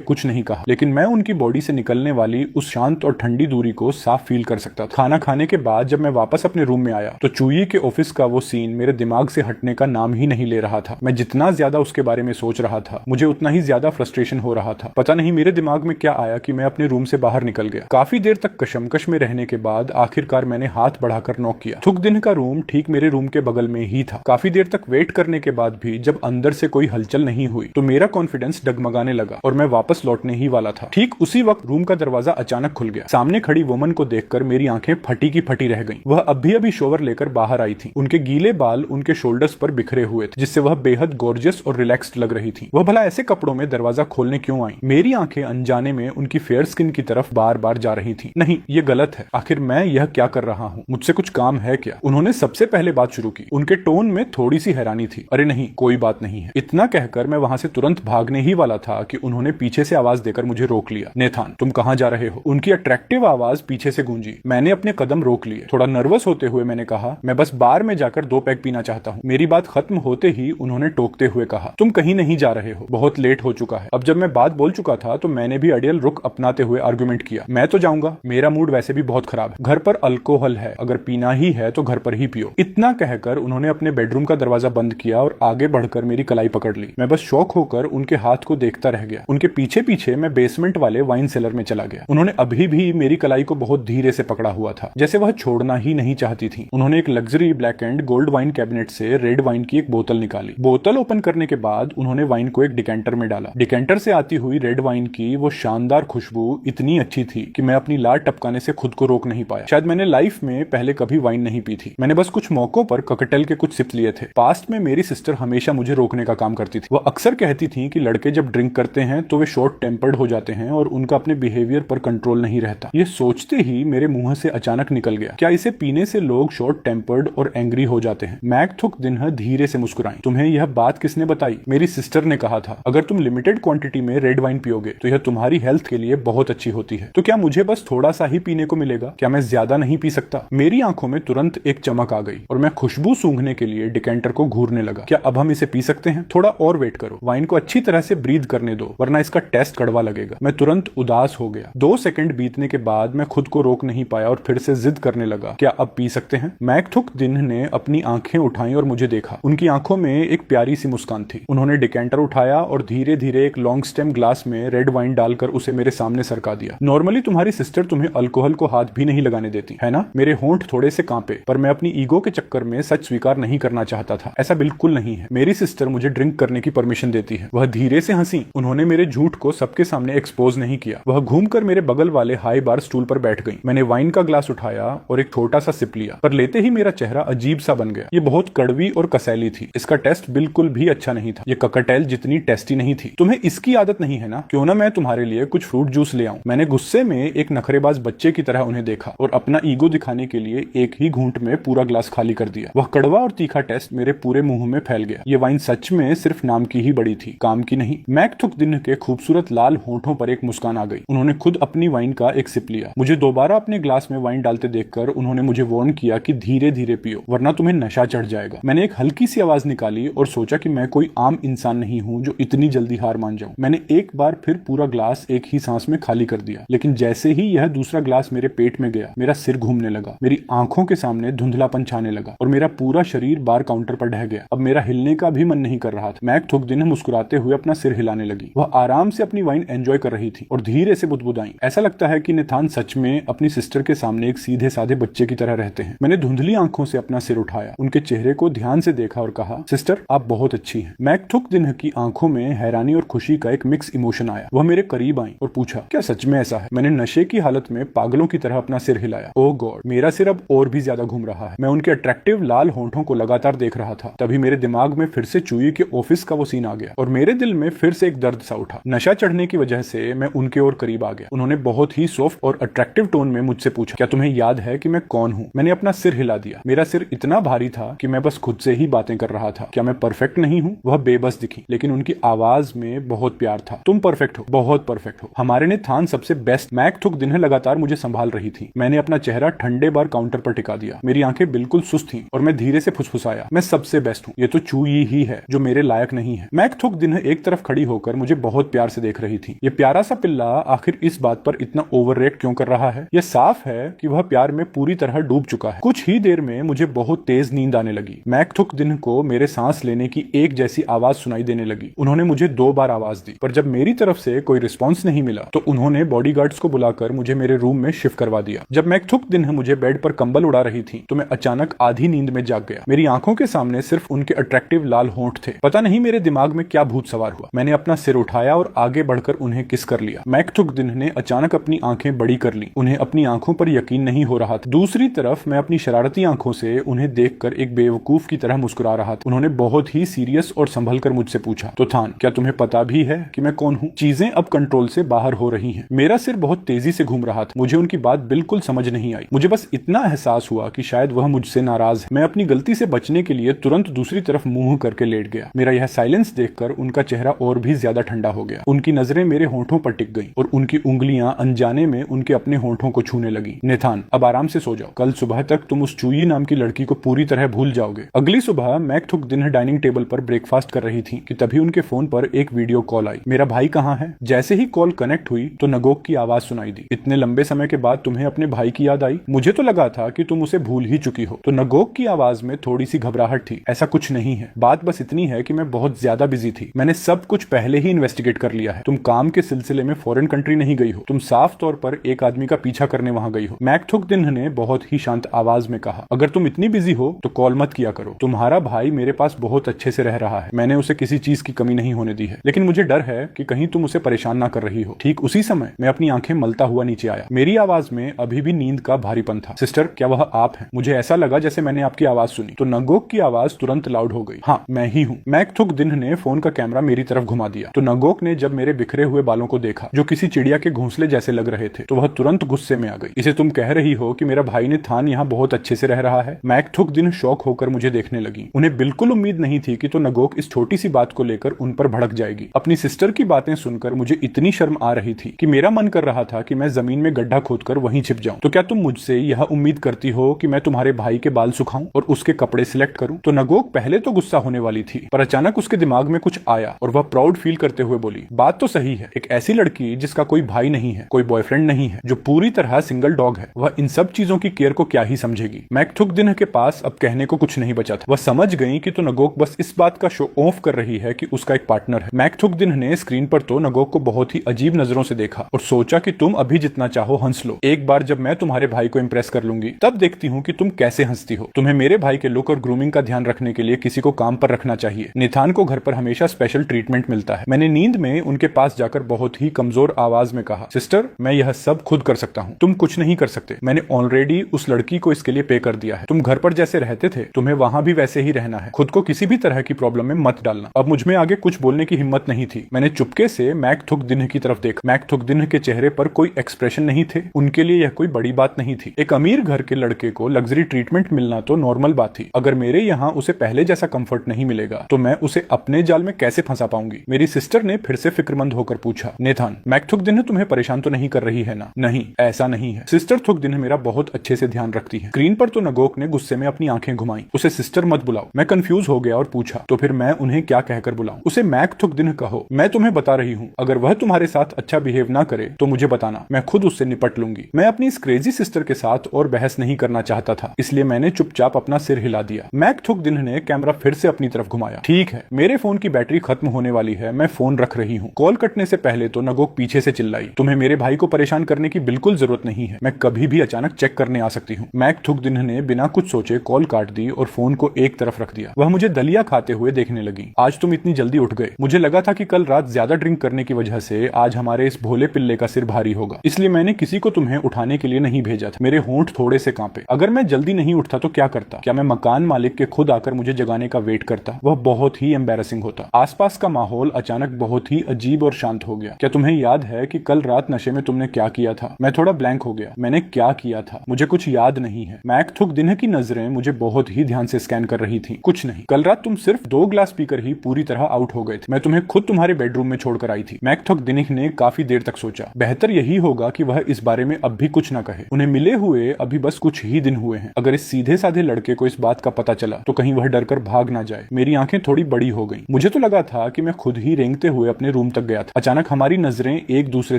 कुछ नहीं कहा, लेकिन मैं उनकी बॉडी से निकलने वाली उस शांत और ठंडी दूरी को साफ फील कर सकता था। खाना खाने के बाद जब मैं वापस अपने रूम में आया तो चुई के ऑफिस का वो सीन मेरे दिमाग से हटने का नाम ही नहीं ले रहा था। मैं जितना ज्यादा उसके बारे में सोच रहा था, मुझे उतना ही ज्यादा फ्रस्ट्रेशन हो रहा था। पता नहीं मेरे दिमाग में क्या आया कि मैं अपने रूम से बाहर निकल गया। काफी देर तक कशमकश में रहने के बाद आखिरकार मैंने हाथ बढ़ाकर नॉक किया। थुक दिन का रूम ठीक मेरे रूम के बगल में ही था। काफी देर तक वेट करने के बाद भी जब अंदर से कोई हलचल नहीं हुई तो मेरा कॉन्फिडेंस डगमगाने लगा और मैं वापस लौटने ही वाला था। ठीक उसी वक्त रूम का दरवाजा अचानक खुल गया। सामने खड़ी वुमन को देखकर मेरी आंखें फटी की फटी रह गईं। वह अभी अभी शोवर लेकर बाहर आई थी। उनके गीले बाल उनके शोल्डर्स पर बिखरे हुए थे, जिससे वह बेहद गॉर्जियस और रिलैक्स्ड लग रही थी। वह भला ऐसे कपड़ों में दरवाजा खोलने क्यों आई? मेरी आंखें अनजाने में उनकी फेयर स्किन की तरफ बार बार जा रही थी। नहीं, ये गलत है। आखिर मैं यह क्या कर रहा हूँ? मुझसे कुछ काम है क्या? उन्होंने सबसे पहले बात शुरू की। उनके टोन में थोड़ी सी हैरानी थी। अरे नहीं, कोई बात नहीं है। इतना कहकर मैं वहां से तुरंत भागने ही वाला था कि उन्होंने पीछे से आवाज देकर मुझे रोक लिया। नेथान, तुम कहाँ जा रहे हो? उनकी अट्रैक्टिव आवाज पीछे से गूंजी। मैंने अपने कदम रोक लिए। थोड़ा नर्वस होते हुए मैंने कहा, मैं बस बार में जाकर 2 पैग पीना चाहता हूँ। मेरी बात खत्म होते ही उन्होंने टोकते हुए कहा, तुम कहीं नहीं जा रहे हो, बहुत लेट हो चुका है। अब जब मैं बात बोल चुका था तो मैंने भी अड़ियल रुख अपनाते हुए आर्गुमेंट किया। मैं तो जाऊंगा, मेरा मूड वैसे भी बहुत खराब है। घर पर अल्कोहल है, अगर पीना ही है तो घर पर ही पियो। इतना कहकर उन्होंने अपने बेडरूम का दरवाजा बंद किया और आगे बढ़कर मेरी कलाई पकड़ ली। मैं बस शॉक होकर उनके हाथ को देखता रह गया। उनके पीछे पीछे मैं बेसमेंट वाले वाइन सेलर में चला गया। उन्होंने अभी भी मेरी कलाई को बहुत धीरे से पकड़ा हुआ था, जैसे वह छोड़ना ही नहीं चाहती थी। उन्होंने एक luxury black and gold wine cabinet से रेड वाइन की एक बोतल निकाली। बोतल ओपन करने के बाद उन्होंने वाइन को एक डिकेंटर में डाला। डिकेंटर से आती हुई रेड वाइन की वो शानदार खुशबू इतनी अच्छी थी कि मैं अपनी लार टपकाने से खुद को रोक नहीं पाया। शायद मैंने लाइफ में पहले कभी वाइन नहीं पी थी। मैंने बस कुछ मौकों पर कॉकटेल के कुछ सिप लिए थे। पास्ट में मेरी सिस्टर हमेशा मुझे रोकने का काम करती थी। वह अक्सर कहती थी कि लड़के जब ड्रिंक करते हैं तो वे शॉर्ट टेम्पर्ड हो जाते हैं और उनका अपने बिहेवियर पर कंट्रोल नहीं रहता। ये सोचते ही मेरे मुंह से अचानक निकल गया, क्या इसे पीने से लोग शॉर्ट टेम्पर्ड और एंग्री हो जाते हैं? मैक थुक दिन धीरे से मुस्कुराई। तुम्हें यह बात किसने बताई? मेरी सिस्टर ने कहा था, अगर तुम लिमिटेड क्वांटिटी में रेड वाइन पियोगे तो यह तुम्हारी हेल्थ के लिए बहुत अच्छी होती है। तो क्या मुझे बस थोड़ा सा ही पीने को मिलेगा? क्या मैं ज्यादा नहीं पी सकता? मेरी आंखों में तुरंत एक चमक आ गई और मैं खुशबू सूंघने के लिए डिकेंटर को घूरने लगा। क्या अब हम इसे पी सकते हैं? थोड़ा और वेट करो, वाइन को अच्छी तरह से ब्रीथ करने दो, वरना इसका टेस्ट कड़वा लगेगा। मैं तुरंत उदास हो गया। 2 सेकंड बीतने के बाद मैं खुद को रोक नहीं पाया और फिर से जिद करने लगा, क्या अब पी सकते हैं? मैक थुक दिन ने अपनी आंखें उठाई और मुझे देखा। उनकी आंखों में एक प्यारी सी मुस्कान थी। उन्होंने डिकेंटर उठाया और धीरे धीरे एक लॉन्ग स्टेम ग्लास में रेड वाइन डालकर उसे मेरे सामने सरका दिया। नॉर्मली तुम्हारी सिस्टर तुम्हें अल्कोहल को हाथ भी नहीं लगाने देती है ना? मेरे होंठ थोड़े से कांपे, पर मैं अपनी ईगो के चक्कर में सच स्वीकार नहीं करना चाहता था। ऐसा बिल्कुल नहीं है। मेरी सिस्टर मुझे ड्रिंक करने की परमिशन देती है। वह धीरे से हंसी। उन्होंने मेरे झूठ को सबके सामने एक्सपोज नहीं किया। वह घूमकर मेरे बगल वाले हाई बार स्टूल पर बैठ गई। मैंने वाइन का ग्लास उठाया और एक छोटा सा सिप लिया, पर लेते ही मेरा चेहरा अजीब सा बन गया। ये बहुत कड़वी और कसैली थी। इसका टेस्ट बिल्कुल भी अच्छा नहीं था। ये कॉकटेल जितनी टेस्टी नहीं थी। तुम्हें इसकी आदत नहीं है ना? क्यों ना मैं तुम्हारे लिए कुछ फ्रूट जूस ले आऊं? मैंने गुस्से में एक नखरेबाज बच्चे की तरह उन्हें देखा और अपना ईगो दिखाने के लिए एक ही घूंट में पूरा ग्लास खाली कर दिया। वह कड़वा और तीखा टेस्ट मेरे पूरे मुंह में फैल गया। ये वाइन सच में सिर्फ नाम की ही बड़ी थी, काम की नहीं। मैक थुक दिन के खूबसूरत लाल होंठों पर एक मुस्कान आ गई। उन्होंने खुद अपनी वाइन का एक सिप लिया। मुझे दोबारा अपने ग्लास में वाइन डालते देखकर उन्होंने मुझे वार्न किया कि धीरे धीरे पियो, वरना तुम्हें नशा चढ़ जाएगा। मैंने एक हल्की सी आवाज निकाली और सोचा कि मैं कोई आम इंसान नहीं हूँ जो इतनी जल्दी हार मान जाऊं। मैंने एक बार फिर पूरा ग्लास एक ही सांस में खाली कर दिया, लेकिन जैसे ही यह दूसरा ग्लास मेरे पेट में गया, मेरा सिर घूमने लगा, मेरी आंखों के सामने धुंधलापन छाने लगा और मेरा पूरा शरीर बार काउंटर पर ढह गया। अब मेरा हिलने का भी मन नहीं कर रहा था। मैक थुक दिन मुस्कुराते हुए अपना सिर हिलाने लगी। वह आराम से अपनी वाइन एंजॉय कर रही थी और धीरे से बुदबुदाई। ऐसा लगता है कि नेथान सच में अपनी सिस्टर के सामने एक सीधे साधे बच्चे की तरह रहते हैं। मैंने धुंधली आंखों से अपना सिर उठाया, उनके चेहरे को ध्यान से देखा और कहा, सिस्टर आप बहुत अच्छी हैं। मैक थुक दिन की आंखों में हैरानी और खुशी का एक मिक्स इमोशन आया। वह मेरे करीब आई और पूछा, क्या सच में ऐसा है? मैंने नशे की हालत में पागलों की तरह अपना सिर हिलाया। ओह गॉड, मेरा सिर अब और भी ज्यादा घूम रहा है। मैं उनके अट्रैक्टिव लाल होंठों को लगातार देख रहा था। तभी मेरे दिमाग में फिर से चुई के ऑफिस का वो सीन आ गया और मेरे दिल में फिर से एक दर्द सा उठा। नशा चढ़ने की वजह से मैं उनके और करीब आ गया। उन्होंने बहुत ही सॉफ्ट और अट्रैक्टिव टोन में मुझसे पूछा, क्या तुम्हें याद है कि मैं कौन हूँ? मैंने अपना सिर हिला दिया। मेरा सिर इतना भारी था कि मैं बस खुद से ही बातें कर रहा था। क्या मैं परफेक्ट नहीं हूँ? वह बेबस दिखी, लेकिन उनकी आवाज में बहुत प्यार था। तुम परफेक्ट हो, बहुत परफेक्ट हो। हमारे नेथान सबसे बेस्ट। मैक थुक दिन लगातार मुझे संभाल रही थी। मैंने अपना चेहरा ठंडे बार काउंटर पर टिका दिया। मेरी आंखें बिल्कुल सुस्त थीं और मैं धीरे से फुसफुसाया, मैं सबसे बेस्ट हूँ। ये तो चूई ही है जो मेरे लायक नहीं है। मैक थुक दिन एक तरफ खड़ी होकर मुझे बहुत प्यार से देख रही थी। ये प्यारा सा पिल्ला आखिर इस बात पर इतना ओवर रिएक्ट क्यों कर रहा है? यह साफ है कि वह प्यार में पूरी तरह डूब चुका है। कुछ ही देर में मुझे बहुत तेज नींद आने लगी। मैक थुक दिन को मेरे सांस लेने की एक जैसी आवाज सुनाई देने लगी। उन्होंने मुझे 2 बार आवाज दी, पर जब मेरी तरफ से कोई रिस्पॉन्स नहीं मिला तो उन्होंने बॉडीगार्ड्स को बुलाकर मुझे मेरे रूम में शिफ्ट करवा दिया। जब मैक थुक दिन मुझे बेड पर कंबल उड़ा रही थी तो मैं अचानक आधी नींद में जाग गया। मेरी आंखों के सामने सिर्फ उनके अट्रैक्टिव लाल होंठ थे। पता नहीं मेरे दिमाग में क्या भूत सवार हुआ। मैंने अपना सिर उठाया और आगे बढ़कर उन्हें किस कर लिया। मैक थुक दिन ने अचानक अपनी आंखें बड़ी कर ली। उन्हें अपनी आंखों पर यकीन नहीं हो रहा था। दूसरी तरफ मैं अपनी शरारती आंखों से उन्हें देखकर एक बेवकूफ की तरह मुस्कुरा रहा था। उन्होंने बहुत ही सीरियस और संभल कर मुझसे पूछा, तो थान, क्या तुम्हें पता भी है कि मैं कौन हूँ? चीजें अब कंट्रोल से बाहर हो रही हैं। मेरा सिर बहुत तेजी से घूम रहा था। मुझे उनकी बात बिल्कुल समझ नहीं आई। मुझे बस इतना एहसास हुआ कि शायद वह मुझसे नाराज है। मैं अपनी गलती से बचने के लिए तुरंत दूसरी तरफ मुंह करके लेट गया। मेरा यह साइलेंस देखकर उनका चेहरा और भी ज्यादा ठंडा हो गया। उनकी नजरें मेरे होंठों पर टिक गईं और उनकी उंगलियां अनजाने में उनके अपने होंठों को छूने लगी। नेथान, अब आराम से सो जाओ। कल सुबह तक तुम उस चूई नाम की लड़की को पूरी तरह भूल जाओगे। अगली सुबह मैक थुक दिन डाइनिंग टेबल पर ब्रेकफास्ट कर रही थी कि तभी उनके फोन पर एक वीडियो कॉल आई। मेरा भाई कहाँ है? जैसे ही कॉल कनेक्ट हुई तो नगोक की आवाज सुनाई दी। इतने लंबे समय के बाद तुम्हें अपने भाई की याद आई? मुझे तो लगा था कि तुम उसे भूल ही चुकी हो। तो नगोक की आवाज में थोड़ी सी घबराहट थी। ऐसा कुछ नहीं है, बात बस इतनी है कि मैं बहुत ज्यादा बिजी थी। मैंने सब कुछ पहले ही इन्वेस्टिगेट कर लिया है। तुम काम के सिलसिले में फॉरेन कंट्री नहीं गई हो। तुम साफ तौर पर एक आदमी का पीछा करने वहां गई हो। मैक थुक दिन ने बहुत ही शांत आवाज में कहा, अगर तुम इतनी बिजी हो तो कॉल मत किया करो। तुम्हारा भाई मेरे पास बहुत अच्छे से रह रहा है। मैंने उसे किसी चीज की कमी नहीं होने दी है, लेकिन मुझे डर है कि कहीं तुम उसे परेशान ना कर रही हो। ठीक उसी समय मैं अपनी आंखें मलता हुआ नीचे आया। मेरी आवाज में अभी भी नींद का भारीपन था। सिस्टर, क्या वह आप हैं? मुझे ऐसा लगा जैसे मैंने आपकी आवाज सुनी। तो नगोक की आवाज तुरंत लाउड हो गई। हाँ, मैं ही हूँ। मैक थुक दिन ने फोन का कैमरा मेरी तरफ घुमा दिया। तो नगोक ने जब मेरे बिखरे हुए बालों को देखा जो किसी चिड़िया के घोंसले जैसे लग रहे थे तो वह तुरंत गुस्से में आ गई। इसे तुम कह रही हो कि मेरा भाई ने थान यहाँ बहुत अच्छे से रह रहा है? मैक थुक दिन शौक होकर मुझे देखने लगी। उन्हें बिल्कुल उम्मीद नहीं थी कि तो नगोक इस छोटी सी बात को लेकर उन पर भड़क जाएगी। अपनी सिस्टर की बातें सुनकर मुझे इतनी शर्म आ रही थी कि मेरा मन कर रहा था कि मैं जमीन में गड्ढा खोदकर वहीं छिप जाऊं। तो क्या तुम मुझसे यह उम्मीद करती हो कि मैं तुम्हारे भाई के बाल सुखाऊं और उसके कपड़े सिलेक्ट करूं? तो नगोक पहले तो गुस्सा होने वाली थी, पर अचानक उसके दिमाग में कुछ आया और वह प्राउड फील करते हुए बोली, बात तो सही है। एक ऐसी लड़की जिसका कोई भाई नहीं है, कोई बॉयफ्रेंड नहीं है, जो पूरी तरह सिंगल डॉग है, वह इन सब चीजों की केयर को क्या ही समझेगी? मैक थुक दिन के पास अब कहने को कुछ नहीं बचा था। वह समझ गई कि तो नगोक बस इस बात का शो ऑफ कर रही है कि उसका एक पार्टनर है। मैक थुक दिन ने स्क्रीन पर तो नगोक को बहुत ही अजीब नजरों से देखा और सोचा कि तुम अभी जितना चाहो हंस लो। एक बार जब मैं तुम्हारे भाई को इंप्रेस कर लूंगी तब देखती हूँ कि तुम कैसे हंसती हो। तुम्हें मेरे भाई के लुक और ग्रूमिंग का ध्यान रखने के लिए किसी को काम पर रखना चाहिए। निथान को घर पर हमेशा स्पेशल ट्रीटमेंट मिलता है। मैंने नींद में उनके पास जाकर बहुत ही कमजोर आवाज में कहा, सिस्टर, मैं यह सब खुद कर सकता हूँ, तुम कुछ नहीं कर सकते। मैंने ऑलरेडी उस लड़की को इसके लिए पे कर दिया है। तुम घर पर जैसे रहते थे तुम्हें वहां भी वैसे ही रहना है। खुद को किसी भी तरह की प्रॉब्लम में मत डालना। अब मुझ में आगे कुछ बोलने की हिम्मत नहीं थी। मैंने चुपके से मैक थुक दिन की तरफ देखा। मैक थुक दिन के चेहरे पर कोई एक्सप्रेशन नहीं थे। उनके लिए यह कोई बड़ी बात नहीं थी। एक अमीर घर के लड़के को लग्जरी ट्रीटमेंट मिलना तो नॉर्मल बात थी। अगर मेरे यहाँ उसे पहले जैसा कंफर्ट नहीं मिलेगा तो मैं उसे अपने जाल में कैसे फंसा पाऊंगी? मेरी सिस्टर ने फिर से फिक्रमंद होकर पूछा, नेथान, मैक थुक दिन तुम्हें परेशान तो नहीं कर रही है ना? नहीं, ऐसा नहीं है। सिस्टर थुक दिन मेरा बहुत अच्छे से ध्यान रखती है। स्क्रीन पर तो नगोक ने गुस्से में अपनी आंखें घुमाई। उसे सिस्टर मत बुलाओ। मैं कंफ्यूज हो गया और पूछा, तो फिर मैं उन्हें क्या कहकर बुलाऊं? उसे मैक थुक दिन कहो। मैं तुम्हें बता रही हूँ, अगर वह तुम्हारे साथ अच्छा बिहेव ना करे तो मुझे बताना, मैं खुद उससे निपट लूंगी। मैं अपनी इस क्रेजी सिस्टर के साथ और बहस नहीं करना चाहता था, इसलिए मैंने चुपचाप अपना सिर हिला दिया। मैक थुक दिन ने कैमरा फिर से अपनी तरफ घुमाया। ठीक है, मेरे फोन की बैटरी खत्म होने वाली है, मैं फोन रख रही हूँ। कॉल कटने से पहले तो नगोक पीछे से चिल्लाई, तुम्हें मेरे भाई को परेशान करने की बिल्कुल जरूरत नहीं है। मैं कभी भी अचानक चेक करने आ सकती हूँ। मैक थुक दिन ने बिना कुछ सोचे कॉल काट दी और फोन को एक तरफ रख दिया। वह मुझे दलिया खाते हुए देखने लगी। आज तुम इतनी जल्दी उठ गए। मुझे लगा था कि कल रात ज्यादा ड्रिंक करने की वजह से आज हमारे इस भोले पिल्ले का सिर भारी होगा, इसलिए मैंने किसी को तुम्हें उठाने के लिए नहीं भेजा था। मेरे होंठ थोड़े से कांपे। अगर मैं जल्दी नहीं उठता तो क्या करता? क्या मैं मकान मालिक के खुद आकर मुझे जगाने का वेट करता? वह बहुत ही एम्बैरेसिंग होता। आसपास का माहौल अचानक बहुत ही अजीब और शांत हो गया। क्या तुम्हें याद है कि कल रात नशे में तुमने क्या किया था? मैं थोड़ा ब्लैंक हो गया। मैंने क्या किया था मुझे कुछ याद नहीं है। मैक थुक दिन की नजरें मुझे बहुत ही ध्यान से स्कैन कर रही थी। कुछ नहीं, कल रात तुम सिर्फ 2 ग्लास पीकर ही पूरी तरह आउट हो गए थे। मैं तुम्हें खुद तुम्हारे बेडरूम में छोड़कर आई थी। मैक थुक दिन ने काफी देर तक सोचा। बेहतर यही होगा कि वह इस बारे में अब भी कुछ न कहे। उन्हें मिले हुए अभी बस कुछ ही दिन हुए हैं। अगर इस सीधे साधे लड़के को इस बात का पता चला तो कहीं वह डर कर भाग ना जाए। मेरी आंखें थोड़ी बड़ी हो गईं। मुझे तो लगा था कि मैं खुद ही रेंगते हुए अपने रूम तक गया था। अचानक हमारी नजरें एक दूसरे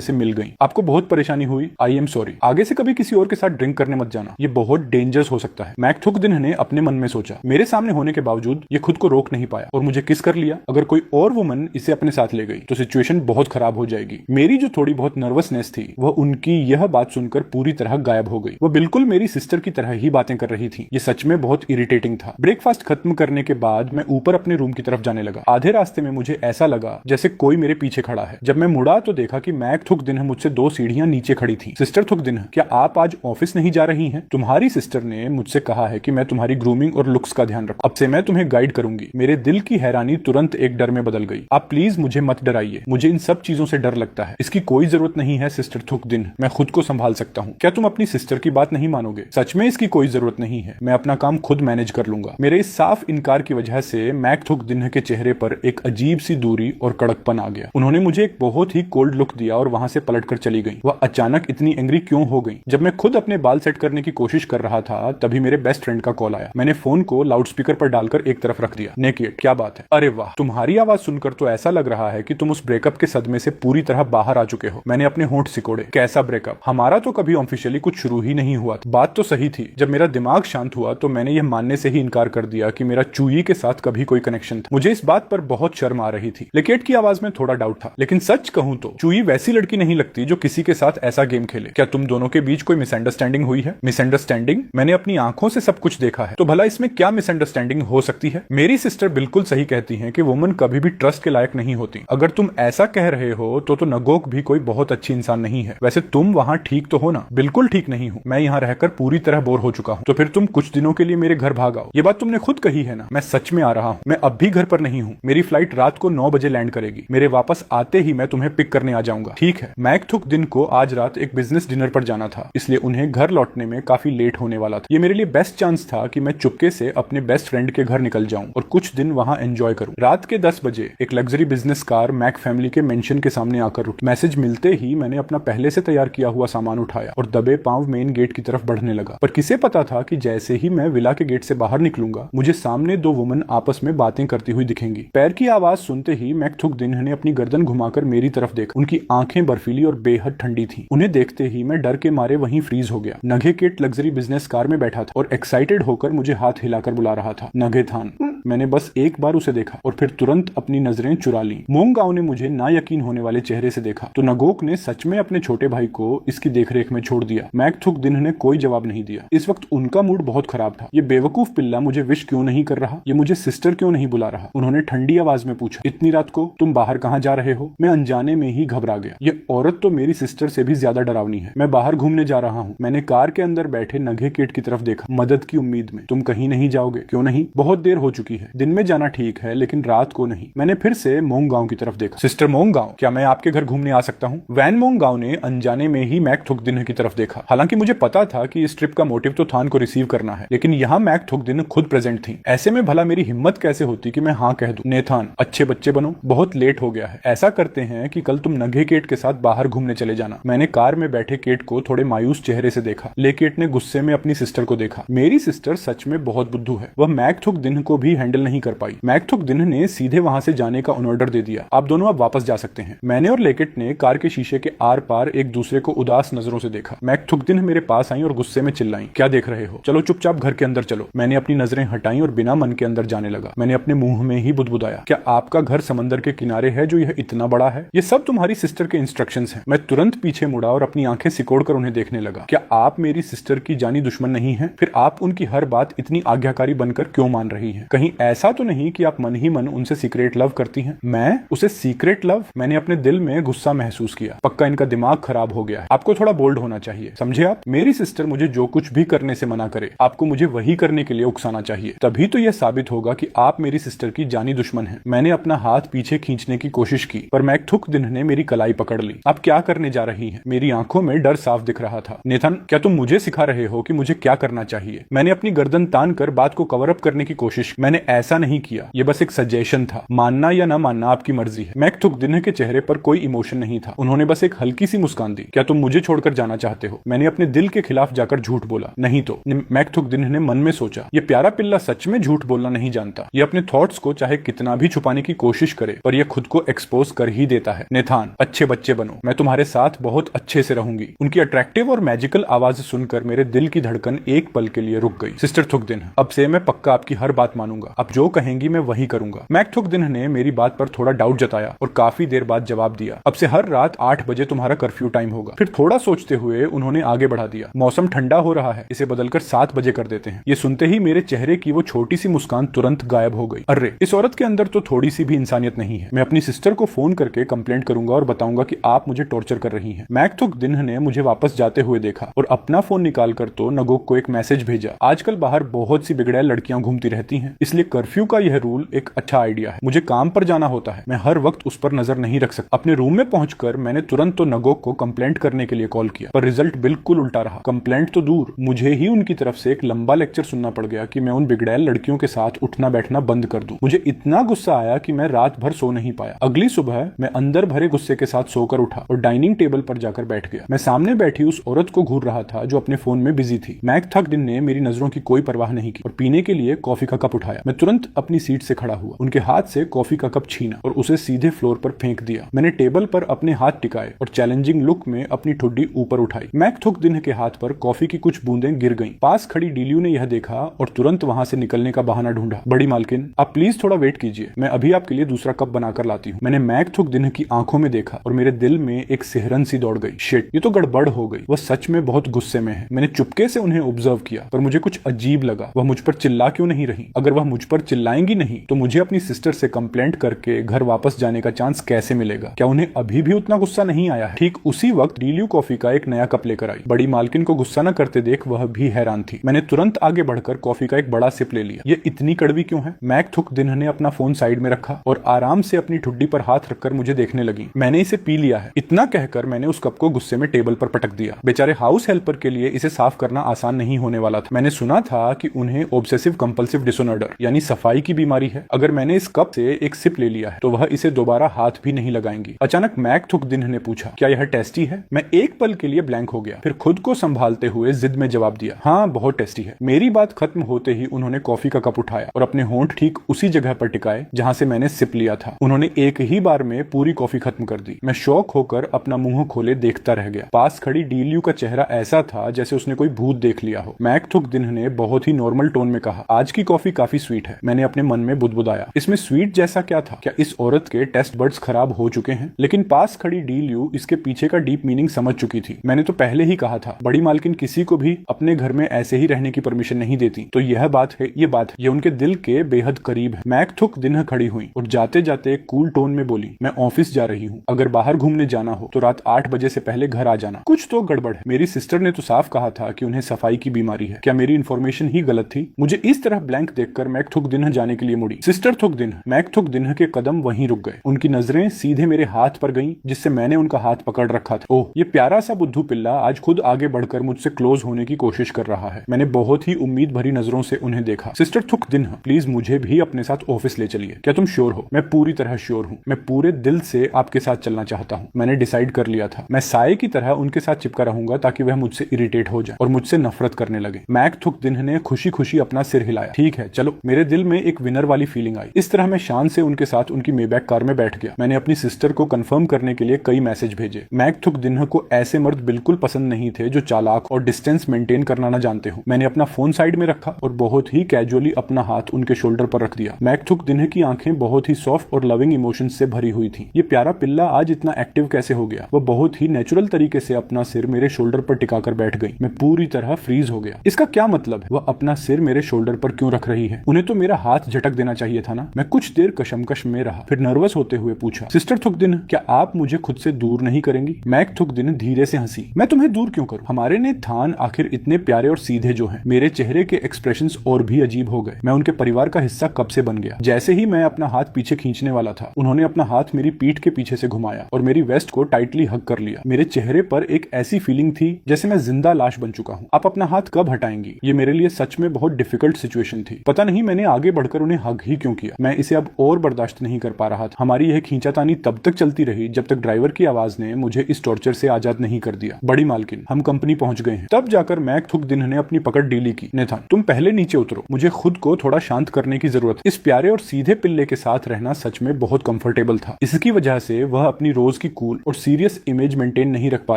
से मिल गईं। आपको बहुत परेशानी हुई? I am sorry. आगे से कभी किसी और के साथ ड्रिंक करने मत जाना, ये बहुत डेंजरस हो सकता है। मैक थुक दिन ने अपने मन में सोचा। मेरे सामने होने के बावजूद ये खुद को रोक नहीं पाया और मुझे किस कर लिया। अगर कोई और वुमन इसे अपने साथ ले गई तो सिचुएशन बहुत खराब हो जाएगी। मेरी जो थोड़ी बहुत नर्वसनेस थी वह उनकी यह बात सुनकर पूरी तरह गायब हो गई। वह बिल्कुल मेरी सिस्टर की तरह ही बातें कर रही थी। ये सच में बहुत इरिटेटिंग था। ब्रेकफास्ट खत्म करने के बाद मैं ऊपर अपने रूम की तरफ जाने लगा। आधे रास्ते में मुझे ऐसा लगा जैसे कोई मेरे पीछे खड़ा है। जब मैं मुड़ा तो देखा कि मैक थुक दिन मुझसे 2 सीढ़ियां नीचे खड़ी थी। सिस्टर थुक दिन, क्या आप आज ऑफिस नहीं जा रही हैं? तुम्हारी सिस्टर ने मुझसे कहा है कि मैं तुम्हारी ग्रूमिंग और लुक्स का ध्यान रखूं। अब से मैं तुम्हें गाइड करूंगी। मेरे दिल की हैरानी तुरंत एक डर में बदल गई। आप प्लीज मुझे मत डराइए, मुझे इन सब चीजों से डर लगता है। इसकी कोई जरूरत नहीं है सिस्टर थुक दिन, मैं खुद को संभाल सकता हूँ। क्या तुम अपनी सिस्टर की बात नहीं मानोगे? सच में इसकी कोई जरूरत नहीं है, मैं अपना काम खुद मैनेज कर लूंगा। मेरे इस साफ इनकार की वजह से मैक थुक दिन के चेहरे पर एक अजीब सी दूरी और कड़कपन आ गया। उन्होंने मुझे एक बहुत ही कोल्ड लुक दिया और वहां से पलट कर चली गई। वह अचानक इतनी एंग्री क्यों हो गई? जब मैं खुद अपने बाल सेट करने की कोशिश कर रहा था तभी मेरे बेस्ट फ्रेंड का कॉल आया। मैंने फोन को लाउडस्पीकर पर डालकर एक तरफ रख दिया। नेकेट, क्या बात है? अरे वाह, तुम्हारी आवाज सुनकर तो ऐसा लग रहा है कि तुम उस ब्रेकअप के सदमे से पूरी तरह बाहर आ चुके हो। मैंने अपने होंठ सिकोड़े। कैसा ब्रेकअप? हमारा तो कभी ऑफिशियली कुछ शुरू ही नहीं हुआ था। बात तो सही थी। जब मेरा दिमाग शांत हुआ तो मैंने यह मानने से ही इनकार कर दिया कि मेरा चूई के साथ कभी कोई कनेक्शन था। मुझे इस बात पर बहुत शर्म आ रही थी। लेकेट की आवाज में थोड़ा डाउट था, लेकिन सच कहूं तो चूई वैसी लड़की नहीं लगती जो किसी के साथ ऐसा गेम खेले। क्या तुम दोनों के बीच कोई मिसअंडरस्टैंडिंग हुई है? मिसअंडरस्टैंडिंग? मैंने अपनी आंखों से सब कुछ देखा है, तो भला इसमें क्या मिसअंडरस्टैंडिंग हो सकती है? मेरी सिस्टर बिल्कुल सही कहती हैं कि वुमन कभी भी ट्रस्ट के लायक नहीं होती। अगर तुम ऐसा कह रहे हो तो नगोक भी कोई बहुत अच्छी इंसान नहीं है। वैसे तुम वहां ठीक तो हो ना? बिल्कुल ठीक नहीं हूँ। मैं यहाँ रहकर पूरी तरह बोर हो चुका हूँ। तो फिर तुम कुछ दिनों के लिए मेरे घर भाग आओ। ये बात तुमने खुद कही है ना? मैं सच में आ रहा हूँ। मैं अब भी घर पर नहीं हूँ। मेरी फ्लाइट रात को 9 बजे लैंड करेगी। मेरे वापस आते ही मैं तुम्हें पिक करने आ जाऊंगा। ठीक है। मैक थुक दिन को आज रात एक बिजनेस डिनर पर जाना था, इसलिए उन्हें घर लौटने में काफी लेट होने वाला था। ये मेरे लिए बेस्ट चांस था कि मैं चुपके से अपने बेस्ट फ्रेंड के घर निकल जाऊं और कुछ दिन वहां एंजॉय करूं। रात के 10 बजे एक luxury business car Mack family के मेंशन के सामने आकर रुकी। मैसेज मिलते ही मैंने अपना पहले से तैयार किया हुआ सामान उठाया और दबे पांव मेन गेट की तरफ बढ़ने लगा। पर किसे पता था कि जैसे ही मैं विला के गेट से बाहर निकलूंगा मुझे सामने 2 वुमन आपस में बातें करती हुई दिखेंगी। पैर की आवाज सुनते ही मैक थुक दिन ने अपनी गर्दन घुमाकर मेरी तरफ देखा। उनकी आंखें बर्फीली और बेहद ठंडी थी। उन्हें देखते ही मैं डर के मारे वहीं फ्रीज हो गया। नगे केट लग्जरी बिजनेस कार में बैठा था और एक्साइटेड होकर मुझे हाथ हिलाकर बुला रहा था। नगे थान। मैंने बस एक बार उसे देखा और फिर तुरंत अपनी नजरें चुरा ली। मोंगाओ ने मुझे ना यकीन होने वाले चेहरे से देखा तो नगोक ने सच में अपने छोटे भाई को इसकी देखरेख में छोड़ दिया। मैक थुक दिन ने कोई जवाब नहीं दिया। इस वक्त उनका मूड बहुत खराब था। ये बेवकूफ पिल्ला मुझे विश क्यों नहीं कर रहा? ये मुझे सिस्टर क्यों नहीं बुला रहा? उन्होंने ठंडी आवाज में पूछा। इतनी रात को तुम बाहर कहाँ जा रहे हो? मैं अनजाने में ही घबरा गया। ये औरत तो मेरी सिस्टर से भी ज्यादा डरावनी है। मैं बाहर घूमने जा रहा हूँ। मैंने कार के अंदर बैठे नगे केट की तरफ देखा, मदद की उम्मीद में। तुम कहीं नहीं जाओगे? क्यों नहीं? बहुत देर हो चुकी है। दिन में जाना ठीक है लेकिन रात को नहीं। मैंने फिर से मोंगाओ की तरफ देखा। सिस्टर मोंगाओ, क्या मैं आपके घर घूमने आ सकता हूँ? वैन मोंगाओ ने अनजाने में ही मैक थुक दिन की तरफ देखा। हालांकि मुझे पता था कि इस ट्रिप का मोटिव तो थान को रिसीव करना है, लेकिन यहाँ मैक थुक दिन खुद प्रेजेंट थी। ऐसे में भला मेरी हिम्मत कैसे होती कि मैं हाँ कह दूं। नेथान, अच्छे बच्चे बनो, बहुत लेट हो गया है। ऐसा करते हैं कि कल तुम नगे केट के साथ बाहर घूमने चले जाना। मैंने कार में बैठे केट को थोड़े मायूस चेहरे से देखा। ले केट ने गुस्से में अपनी सिस्टर को देखा। मेरी सिस्टर सच में बहुत बुद्धू है। वह मैक थुक दिन को भी हैंडल नहीं कर पाई। मैक थुक दिन ने सीधे वहां से जाने का ऑर्डर दे दिया। आप दोनों अब वापस जा सकते हैं। मैंने और लेकेट ने कार के शीशे के आर पार एक दूसरे को उदास नजरों से देखा। मैक थुक दिन मेरे पास आई और गुस्से में चिल्लाई, क्या देख रहे हो? चलो चुपचाप घर के अंदर चलो। मैंने अपनी नजरें हटाई और बिना मन के अंदर जाने लगा। मैंने अपने मुंह में ही बुदबुदाया, क्या आपका घर समंदर के किनारे है जो यह इतना बड़ा है? ये सब तुम्हारी सिस्टर के इंस्ट्रक्शंस हैं। मैं तुरंत पीछे मुड़ा और अपनी आंखें सिकोड़कर उन्हें देखने लगा। क्या आप मेरी सिस्टर की जानी दुश्मन नहीं हैं? फिर आप उनकी हर बात इतनी आज्ञाकारी बनकर क्यों मान रही हैं? कहीं ऐसा तो नहीं कि आप मन ही मन उनसे सीक्रेट लव करती हैं? मैं उसे सीक्रेट लव? मैंने अपने दिल में गुस्सा महसूस किया। पक्का इनका दिमाग खराब हो गया है। आपको थोड़ा बोल्ड होना चाहिए, समझे आप? मेरी सिस्टर मुझे जो कुछ भी करने से मना करे, आपको मुझे वही करने के लिए उकसाना चाहिए। तभी तो यह साबित होगा कि आप मेरी सिस्टर की जानी दुश्मन हैं। मैंने अपना हाथ पीछे खींचने की कोशिश की पर मैक थुक दिन ने मेरी कलाई पकड़ ली। आप क्या करने जा रही हैं? मेरी आंखों में डर साफ दिख रहा था। नेथन, क्या तुम मुझे सिखा रहे हो कि मुझे क्या करना चाहिए? मैंने अपनी गर्दन तान कर बात को कवर अप करने की कोशिश। मैंने ऐसा नहीं किया, यह बस एक सजेशन था। मानना या ना मानना आपकी मर्जी है। मैक थुक दिन के चेहरे पर कोई इमोशन नहीं था। उन्होंने बस एक हल्की सी मुस्कान दी। क्या तुम मुझे छोड़कर जाना चाहते हो? मैंने अपने दिल के खिलाफ जाकर झूठ बोला। नहीं तो। मैक थुक दिन ने मन में सोचा, ये प्यारा पिल्ला सच में झूठ बोलना नहीं जानता। ये अपने थॉट्स को चाहे कितना भी छुपाने की कोशिश करे, पर ये खुद को एक्सपोज कर ही देता है। नेथान, अच्छे बच्चे बनो, मैं तुम्हारे साथ बहुत अच्छे से रहूंगी। उनकी अट्रैक्टिव और मैजिकल आवाज सुनकर मेरे दिल की धड़कन एक पल के लिए रुक गई। सिस्टर थुकदिन, अब से मैं पक्का आपकी हर बात मानूंगा। आप जो कहेंगी मैं वही करूंगा। मैक थुकदिन ने मेरी बात पर थोड़ा डाउट जताया और काफी देर बाद जवाब दिया, अब से हर रात 8 बजे तुम्हारा कर्फ्यू टाइम होगा। फिर थोड़ा सोचते हुए उन्होंने आगे बढ़ा दिया, मौसम ठंडा हो रहा है, इसे बदलकर 7 बजे कर देते हैं। ये सुनते ही मेरे चेहरे की वो छोटी सी मुस्कान तुरंत गायब हो गई। अरे, इस औरत के अंदर तो थोड़ी सी भी इंसानियत नहीं है। मैं अपनी सिस्टर को फोन करके कंप्लेंट करूंगा और बताऊंगा कि आप मुझे टॉर्चर कर रही हैं। मैक थुकदिन ने मुझे वापस जाते हुए देखा और अपना फोन निकालकर तो नगोक को एक मैसेज भेजा, आजकल बाहर बहुत सी बिगड़ैल लड़कियां घूमती रहती हैं, इसलिए कर्फ्यू का यह रूल एक अच्छा आइडिया है। मुझे काम पर जाना होता है, मैं हर वक्त उस पर नजर नहीं रख सकता। अपने रूम में पहुंचकर मैंने तुरंत तो नगोक को कंप्लेंट करने के लिए कॉल किया, पर रिजल्ट बिल्कुल उल्टा रहा। कंप्लेंट तो दूर, मुझे ही उनकी तरफ से एक लंबा लेक्चर सुनना पड़ गया कि मैं उन बिगड़ैल लड़कियों के साथ उठना बैठना बंद कर दूं। मुझे इतना गुस्सा आया कि मैं रात भर सो नहीं पाया। अगली सुबह मैं अंदर भरे गुस्से के साथ सोकर उठा और डाइनिंग टेबल पर जाकर बैठ गया। मैं सामने बैठी उस औरत को घूर रहा था जो अपने फोन में बिजी थी। मैक थुकदिन ने मेरी नजरों की कोई परवाह नहीं की और पीने के लिए कॉफी का कप उठाया। मैं तुरंत अपनी सीट से खड़ा हुआ, उनके हाथ से कॉफी का कप छीना और उसे सीधे फ्लोर पर फेंक दिया। मैंने टेबल पर अपने हाथ टिकाए और चैलेंजिंग लुक में अपनी ठुड्डी ऊपर उठाई। मैक थुकदिन के हाथ पर कॉफी की कुछ बूंदें गिर गईं। पास खड़ी डीलियू ने यह देखा और तुरंत वहां से निकलने का बहाना ढूंढा। बड़ी मालकिन, आप प्लीज थोड़ा वेट कीजिए, मैं अभी आपके लिए दूसरा कप बनाकर लाती हूँ। मैंने मैक थुकदिन की आंखों में देखा और मेरे दिल में एक सिहरन सी दौड़ गई। शिट, ये तो गड़बड़ हो गई। वह सच में बहुत गुस्से में है। मैंने चुपके से उन्हें ऑब्जर्व किया, पर मुझे कुछ अजीब लगा। वह मुझ पर चिल्ला क्यों नहीं रही? अगर वह मुझ पर चिल्लाएंगी नहीं तो मुझे अपनी सिस्टर से कंप्लेंट करके घर वापस जाने का चांस कैसे मिलेगा? क्या उन्हें अभी भी उतना गुस्सा नहीं आया है? ठीक उसी वक्त डीलियू कॉफी का एक नया कप लेकर आई। बड़ी मालकिन को गुस्सा न करते देख वह भी हैरान थी। मैंने तुरंत आगे बढ़कर कॉफी का एक बड़ा सिप ले लिया। ये इतनी कड़वी क्यों है? मैक थुकदिन ने अपना फोन साइड में रखा और आराम से अपनी ठुड्डी पर हाथ रखकर मुझे देखने लगी। मैंने इसे पी लिया है, इतना कहकर मैंने उस कप को गुस्से में टेबल पर पटक दिया। बेचारे हाउस हेल्पर के लिए इसे साफ करना आसान नहीं होने वाला था। मैंने सुना था कि उन्हें ऑब्सेसिव कंपल्सिव डिसऑर्डर यानी सफाई की बीमारी है। अगर मैंने इस कप से एक सिप ले लिया है तो वह इसे दोबारा हाथ भी नहीं लगाएंगी। अचानक मैक थुकदिन ने पूछा, क्या यह टेस्टी है? मैं एक पल के लिए ब्लैंक हो गया, फिर खुद को संभालते हुए जिद में जवाब दिया, हाँ बहुत टेस्टी है। मेरी बात खत्म होते ही उन्होंने कॉफी का कप उठाया और अपने होंठ ठीक उसी जगह पर टिकाए जहां से मैंने सिप लिया था। उन्होंने एक ही बार में पूरी कॉफी खत्म कर दी। मैं शॉक होकर अपना मुंह खोले देखता रह गया। पास खड़ी डीलियू का चेहरा ऐसा था जैसे उसने कोई भूत देख लिया हो। मैक थुकदिन ने बहुत ही नॉर्मल टोन में कहा, आज की कॉफी काफी स्वीट है। मैंने अपने मन में बुदबुदाया, इसमें स्वीट जैसा क्या था? क्या इस औरत के टेस्ट बड्स खराब हो चुके हैं? लेकिन पास खड़ी डीलियू इसके पीछे का डीप मीनिंग समझ चुकी थी। मैंने तो पहले ही कहा था, बड़ी मालकिन किसी को भी अपने घर में ऐसे ही रहने की परमिशन नहीं देती। तो यह बात है, ये उनके दिल के बेहद करीब है। मैक थुकदिन खड़ी हुई और जाते जाते कूल टोन में बोली, मैं ऑफिस जा रही हूँ, अगर बाहर घूमने जाना हो तो रात 8 बजे से पहले घर आ जाना। कुछ तो गड़बड़ है। मेरी सिस्टर ने तो साफ कहा था कि उन्हें सफाई की बीमारी है। क्या मेरी इन्फॉर्मेशन ही गलत थी? मुझे इस तरह ब्लैंक देखकर मैक थुकदिन जाने के लिए मुड़ी। सिस्टर थुकदिन, मैक थुकदिन के कदम वहीं रुक गए। उनकी नजरें सीधे मेरे हाथ पर गईं, जिससे मैंने उनका हाथ पकड़ रखा था। ओह, ये प्यारा सा बुद्धू पिल्ला आज खुद आगे बढ़कर मुझसे क्लोज होने की कोशिश कर रहा है। मैंने बहुत ही उम्मीद भरी नजरों से उन्हें देखा। सिस्टर थुकदिन, प्लीज मुझे भी अपने साथ ऑफिस ले चलिए। क्या तुम श्योर हो? मैं पूरी तरह श्योर हूँ। मैं पूरे दिल से आपके साथ चलना चाहता हूँ। मैंने डिसाइड कर लिया था, मैं साये की तरह उनके साथ चिपका रहूंगा ताकि वह मुझसे इरिटेट हो जाए और मुझसे नफरत करने लगे। मैक थुकदिन ने खुशी खुशी अपना सिर हिलाया। ठीक है, चलो। मेरे दिल में एक विनर वाली फीलिंग आई। इस तरह मैं शान से उनके साथ उनकी मेबैक कार में बैठ गया। मैंने अपनी सिस्टर को कंफर्म करने के लिए कई मैसेज भेजे। मैक थुकदिन को ऐसे मर्द बिल्कुल पसंद नहीं थे जो चालाक और डिस्टेंस मेंटेन करना न जानते हो। मैंने अपना फोन साइड में रखा और बहुत ही कैजुअली अपना हाथ उनके शोल्डर पर रख दिया। मैक थुकदिन की आंखें बहुत ही सॉफ्ट और लविंग इमोशंस से भरी हुई थी। ये प्यारा पिल्ला आज इतना एक्टिव कैसे हो गया? वो बहुत ही नेचुरल तरीके से अपना सिर मेरे शोल्डर पर टिकाकर बैठ गई। मैं पूरी तरह फ्रीज हो गया। इसका क्या मतलब है? वह अपना सिर मेरे शोल्डर पर क्यों रख रही है? उन्हें तो मेरा हाथ झटक देना चाहिए था ना। मैं कुछ देर कशमकश में रहा, फिर नर्वस होते हुए पूछा, सिस्टर थुकदिन, क्या आप मुझे खुद से दूर नहीं करेंगी? मैक थुकदिन धीरे से हंसी। मैं तुम्हें दूर क्यों करूं? हमारे नेथान आखिर इतने प्यारे और सीधे जो हैं। मेरे चेहरे के एक्सप्रेशंस और भी अजीब हो गए। मैं उनके परिवार का हिस्सा कब से बन गया? जैसे ही मैं अपना हाथ पीछे खींचने वाला था, उन्होंने अपना हाथ मेरी पीठ के पीछे से घुमाया और मेरी वेस्ट को टाइटली हग कर लिया। मेरे चेहरे पर एक ऐसी फीलिंग थी जैसे मैं जिंदा लाश बन चुका हूँ। आप अपना हाथ कब हटाएंगी? ये मेरे लिए सच में बहुत डिफिकल्ट सिचुएशन थी। पता नहीं मैंने आगे बढ़कर उन्हें हग ही क्यों किया। मैं इसे अब और बर्दाश्त नहीं कर पा रहा था। हमारी यह खींचातानी तब तक चलती रही जब तक ड्राइवर की आवाज ने मुझे इस टॉर्चर से आजाद नहीं कर दिया। बड़ी मालकिन, हम कंपनी पहुंच गए हैं। तब जाकर मैक थुकदिन ने अपनी पकड़ ढीली की। नेथान, तुम पहले नीचे उतरो, मुझे खुद को थोड़ा शांत करने की जरूरत है। इस प्यारे और सीधे पिल्ले के साथ रहना सच में बहुत कंफर्टेबल था। इसकी वजह से वह अपनी रोज की कूल और सीरियस इमेज मेंटेन नहीं रख पा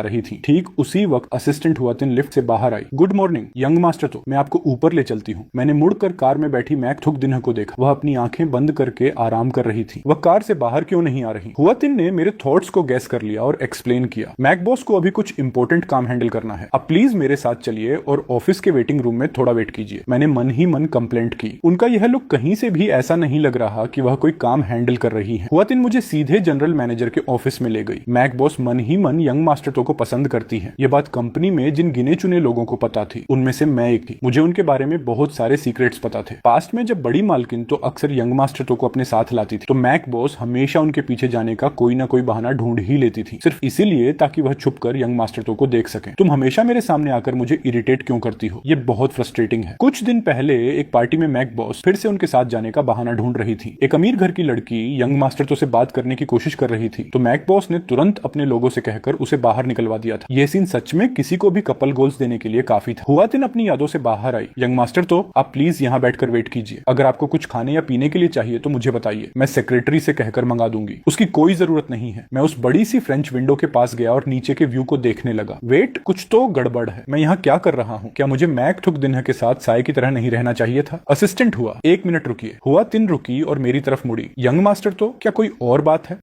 रही थी। ठीक उसी वक्त असिस्टेंट हुआतिन लिफ्ट से बाहर आई। गुड मॉर्निंग यंग मास्टर, तो मैं आपको ऊपर ले चलती हूँ। मैंने मुड़कर कार में बैठी मैक थुक दिन्हा को देखा। वह अपनी आंखें बंद करके आराम कर रही थी। वह कार से बाहर क्यों नहीं आ रही? हुआतिन ने मेरे थॉट्स को गैस कर लिया और एक्सप्लेन किया, मैक बॉस को अभी कुछ इंपॉर्टेंट काम हैंडल करना है। अब प्लीज मेरे साथ चलिए और ऑफिस के वेटिंग रूम में थोड़ा वेट कीजिए। मैंने मन ही मन कंप्लेंट की। उनका यह लुक कहीं से भी ऐसा नहीं लग रहा कि वह कोई काम हैंडल कर रही है। हुआतिन मुझे सीधे जनरल मैनेजर के ऑफिस में ले गई। मैक बॉस मन ही मन यंग मास्टर तो को पसंद करती है। यह बात कंपनी में जिन गिने चुने लोगों को पता थी उनमें से मैं एक थी। मुझे उनके बारे में बहुत सारे सीक्रेट्स पता थे। पास्ट में जब बड़ी मालकिन तो अक्सर यंग मास्टर तो को अपने साथ लाती थी, तो मैक बॉस हमेशा उनके पीछे जाने का कोई ना कोई बहाना ढूंढ ही लेती थी, सिर्फ इसीलिए ताकि वह छुप कर यंग मास्टर तो को देख सके। तुम हमेशा मेरे सामने आकर मुझे इरिटेट क्यों करती हो? ये बहुत फ्रस्ट्रेटिंग है। कुछ दिन पहले एक पार्टी में मैक बॉस फिर से उनके साथ जाने का बहाना ढूंढ रही थी। एक अमीर घर की लड़की यंग मास्टर तो से बात करने की कोशिश कर रही थी, तो मैक बॉस ने तुरंत अपने लोगों से कहकर उसे बाहर निकलवा दिया था। यह सीन सच में किसी को भी कपल गोल्स देने के लिए काफी था। हुआतिन अपनी यादों से बाहर आई। यंग मास्टर तो आप प्लीज यहाँ बैठकर वेट कीजिए। अगर आपको कुछ खाने या पीने के लिए चाहिए तो मुझे बताइए, मैं सेक्रेटरी से कहकर मंगा दूंगी। उसकी कोई जरूरत नहीं है। मैं उस बड़ी सी फ्रेंच विंडो के पास गया और नीचे के व्यू को देखने लगा। वेट, कुछ तो गड़बड़ है। मैं यहाँ क्या कर रहा हूँ? क्या मुझे मैक थुक दिन्हा के साथ साय की तरह नहीं रहना चाहिए था? असिस्टेंट हुआ, 1 मिनट रुकिए। हुआतिन रुकी और मेरी तरफ मुड़ी। यंग मास्टर तो क्या कोई और बात है?